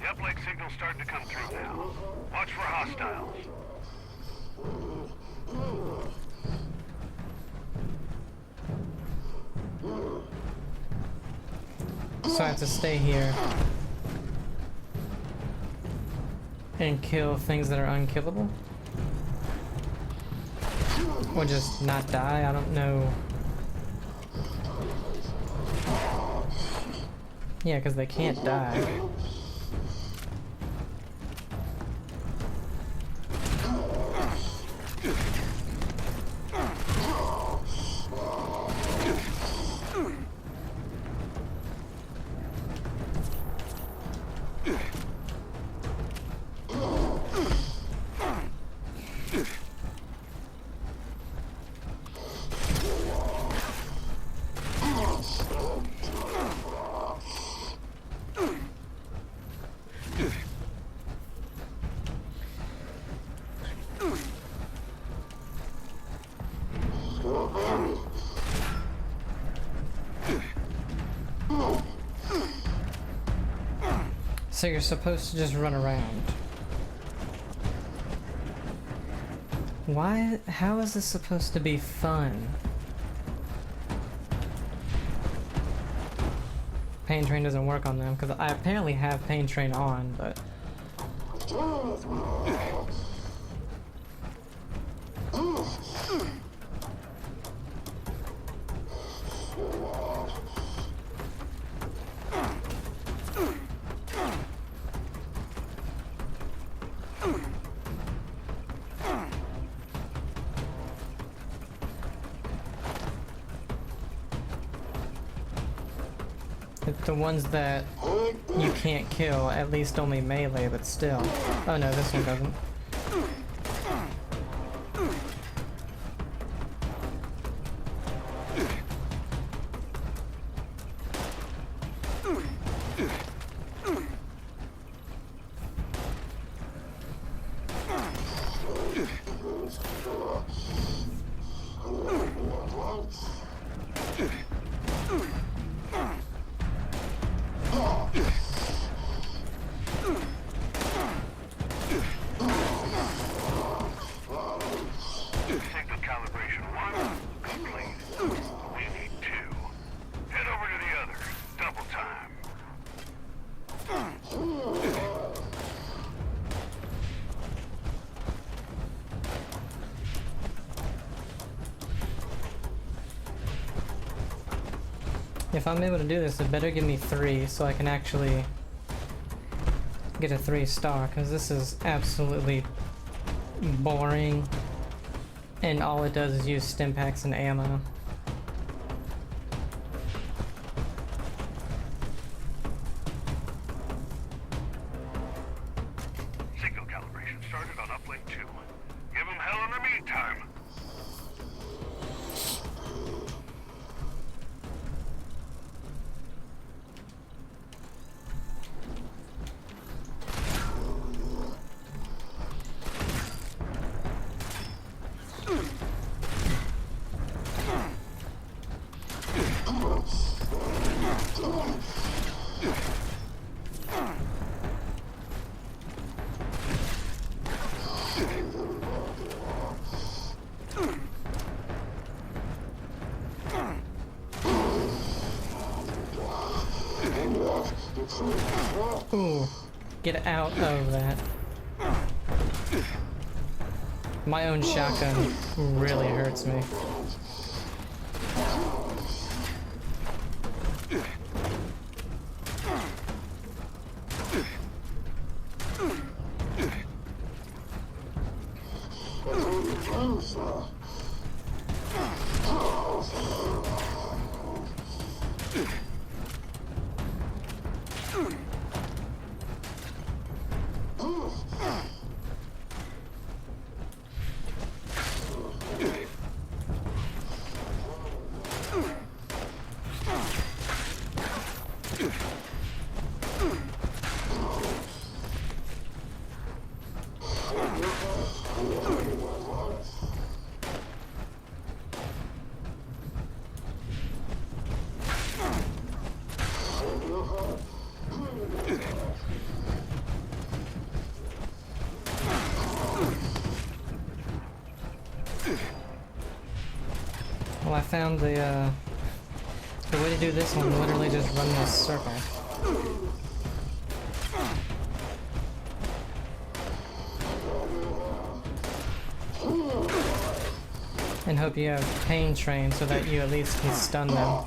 The uplink signal's starting to come through now. Watch for hostiles. So I have to stay here and kill things that are unkillable? Or just not die? I don't know. Yeah, because they can't die. So you're supposed to just run around. Why? How is this supposed to be fun? Pain Train doesn't work on them, because I apparently have Pain Train on, but... The ones that you can't kill, at least only melee, but still. Oh no, this one doesn't. If I'm able to do this, it better give me 3 so I can actually get a 3-star, because this is absolutely boring and all it does is use stim packs and ammo. Signal calibration started on uplink 2. Give them hell in the meantime. Ooh, get out of that. My own shotgun really hurts me. Well, I found the way to do this one, literally just run this circle. And hope you have pain train so that you at least can stun them.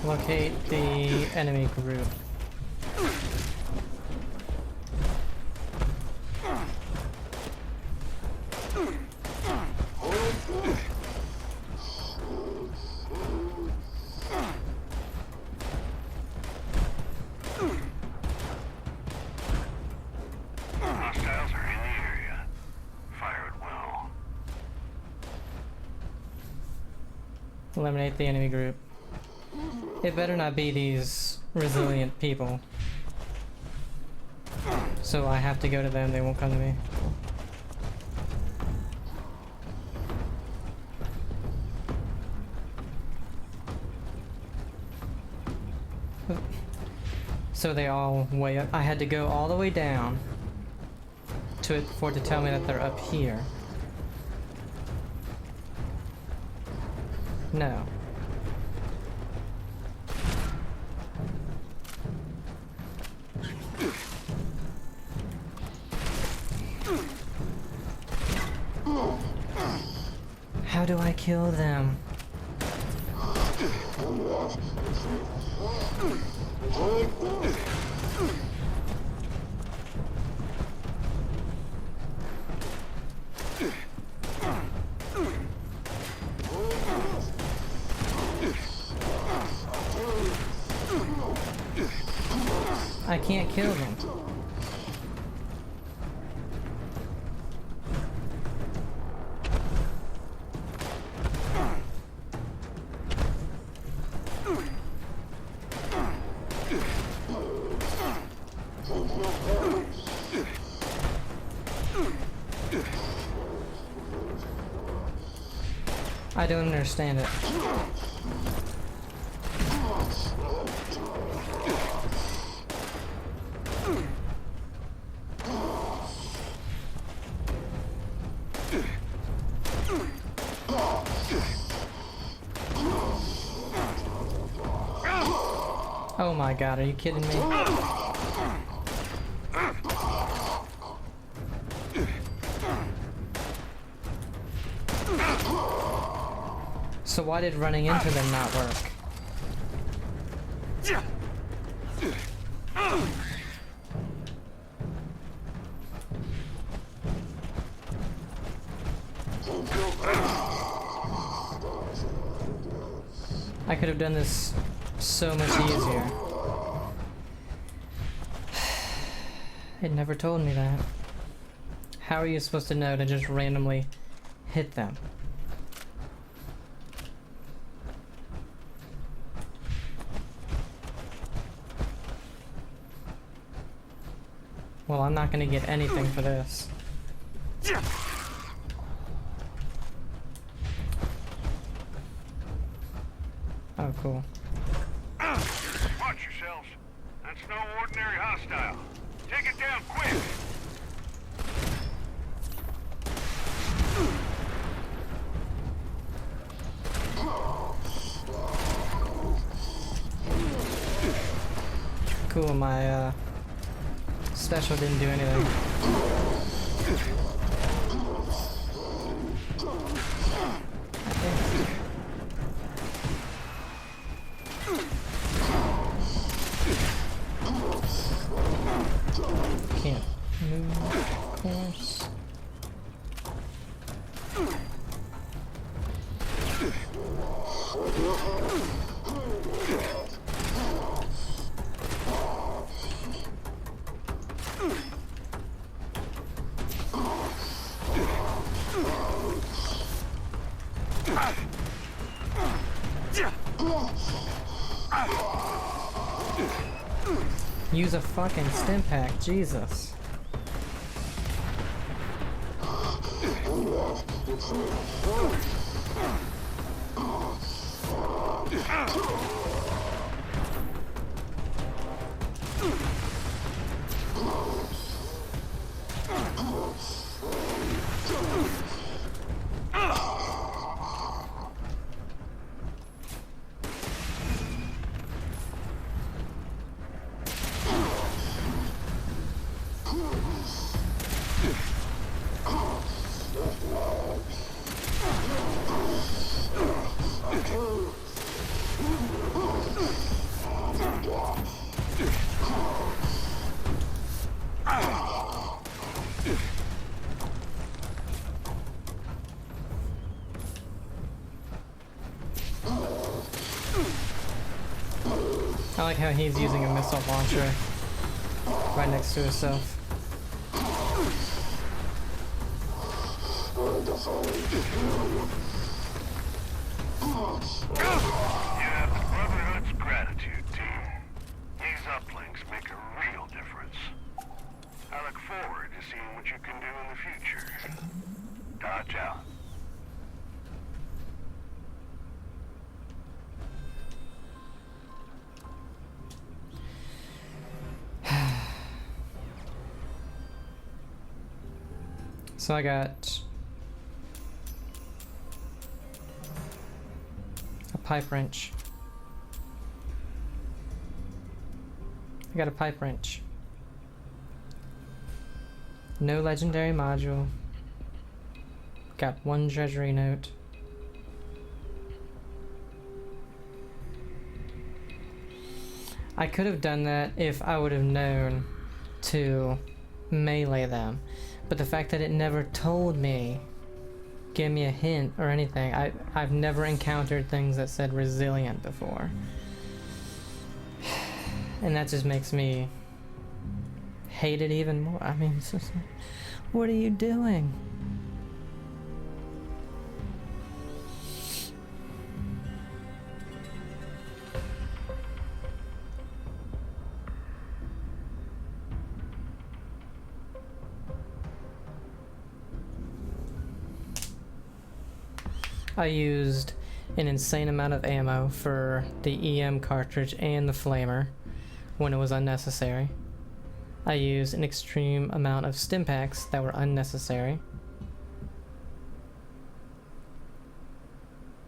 Locate the enemy group. Hostiles are in the area. Fire at will. Eliminate the enemy group. It better not be these resilient people. So I have to go to them, they won't come to me. So they all way up. I had to go all the way down to it for it to tell me that they're up here. No. How do I kill them? I can't kill them. I don't understand it. Oh my god, are you kidding me? So why did running into them not work? I could have done this so much easier. It never told me that. How are you supposed to know to just randomly hit them? Well, I'm not gonna get anything for this. Oh, cool. Watch yourselves. That's no ordinary hostile. Take it down quick. Cool, my special didn't do anything. Can't move, of course. Use a fucking stim pack, Jesus. I like how he's using a missile launcher right next to himself. You have the Brotherhood's gratitude, team. These uplinks make a real difference. I look forward to seeing what you can do in the future. Dodge out. So I got a pipe wrench. I got a pipe wrench. No legendary module. Got one treasury note. I could have done that if I would have known to melee them. But the fact that it never told me, gave me a hint or anything, I've never encountered things that said resilient before. And that just makes me hate it even more. I mean, it's just like, what are you doing? I used an insane amount of ammo for the EM cartridge and the flamer when it was unnecessary. I used an extreme amount of stim packs that were unnecessary.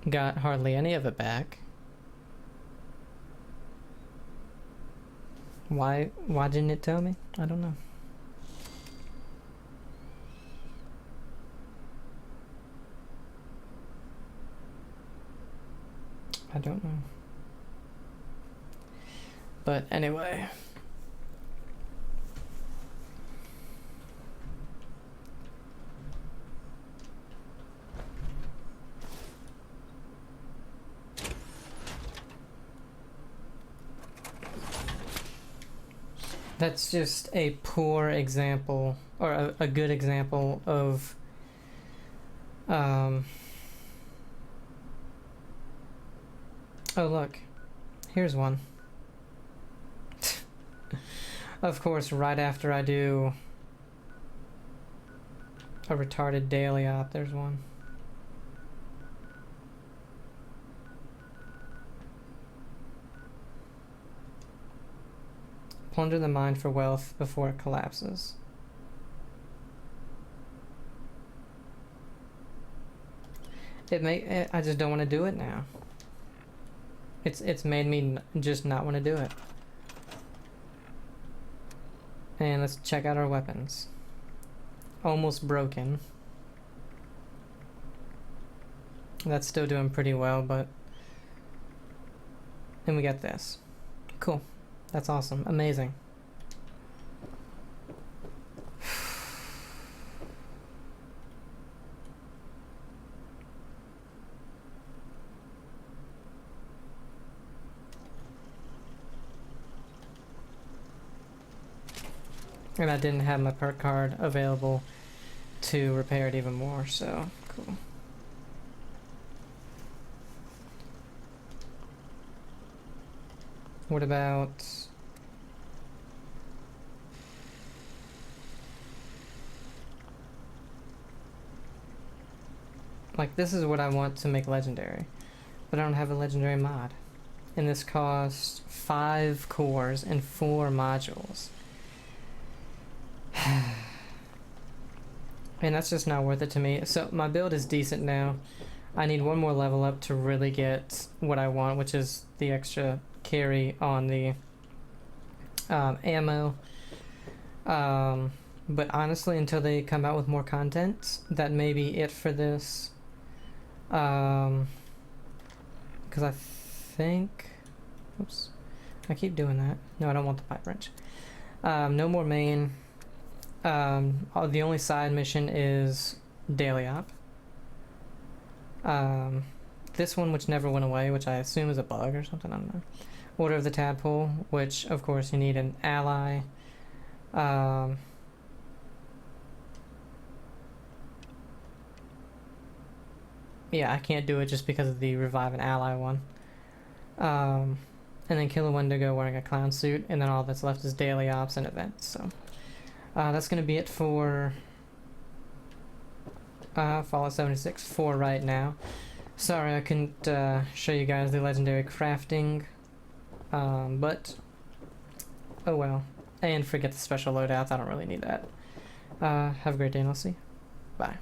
Got hardly any of it back. Why didn't it tell me? I don't know. I don't know. But anyway. That's just a poor example, or a good example of oh look, here's one. Of course, right after I do a retarded daily op, there's one. Plunder the mine for wealth before it collapses. I just don't want to do it now. It's made me just not want to do it. And let's check out our weapons. Almost broken. That's still doing pretty well, but... And we got this. Cool. That's awesome. Amazing. And I didn't have my perk card available to repair it even more, so cool. What about... like, this is what I want to make legendary. But I don't have a legendary mod. And this costs 5 cores and 4 modules. And that's just not worth it to me. So my build is decent now. I need one more level up to really get what I want, which is the extra carry on the ammo. But honestly, until they come out with more content, that may be it for this. Because I think... oops. I keep doing that. No, I don't want the pipe wrench. No more main. The only side mission is Daily Op. This one, which never went away, which I assume is a bug or something, I don't know. Order of the Tadpole, which of course you need an ally. Yeah, I can't do it just because of the revive an ally one. And then kill a Wendigo wearing a clown suit, and then all that's left is daily ops and events. So that's gonna be it for Fallout 76 for right now. Sorry I couldn't show you guys the legendary crafting, but oh well. And forget the special loadouts, I don't really need that. Have a great day and I'll see you. Bye.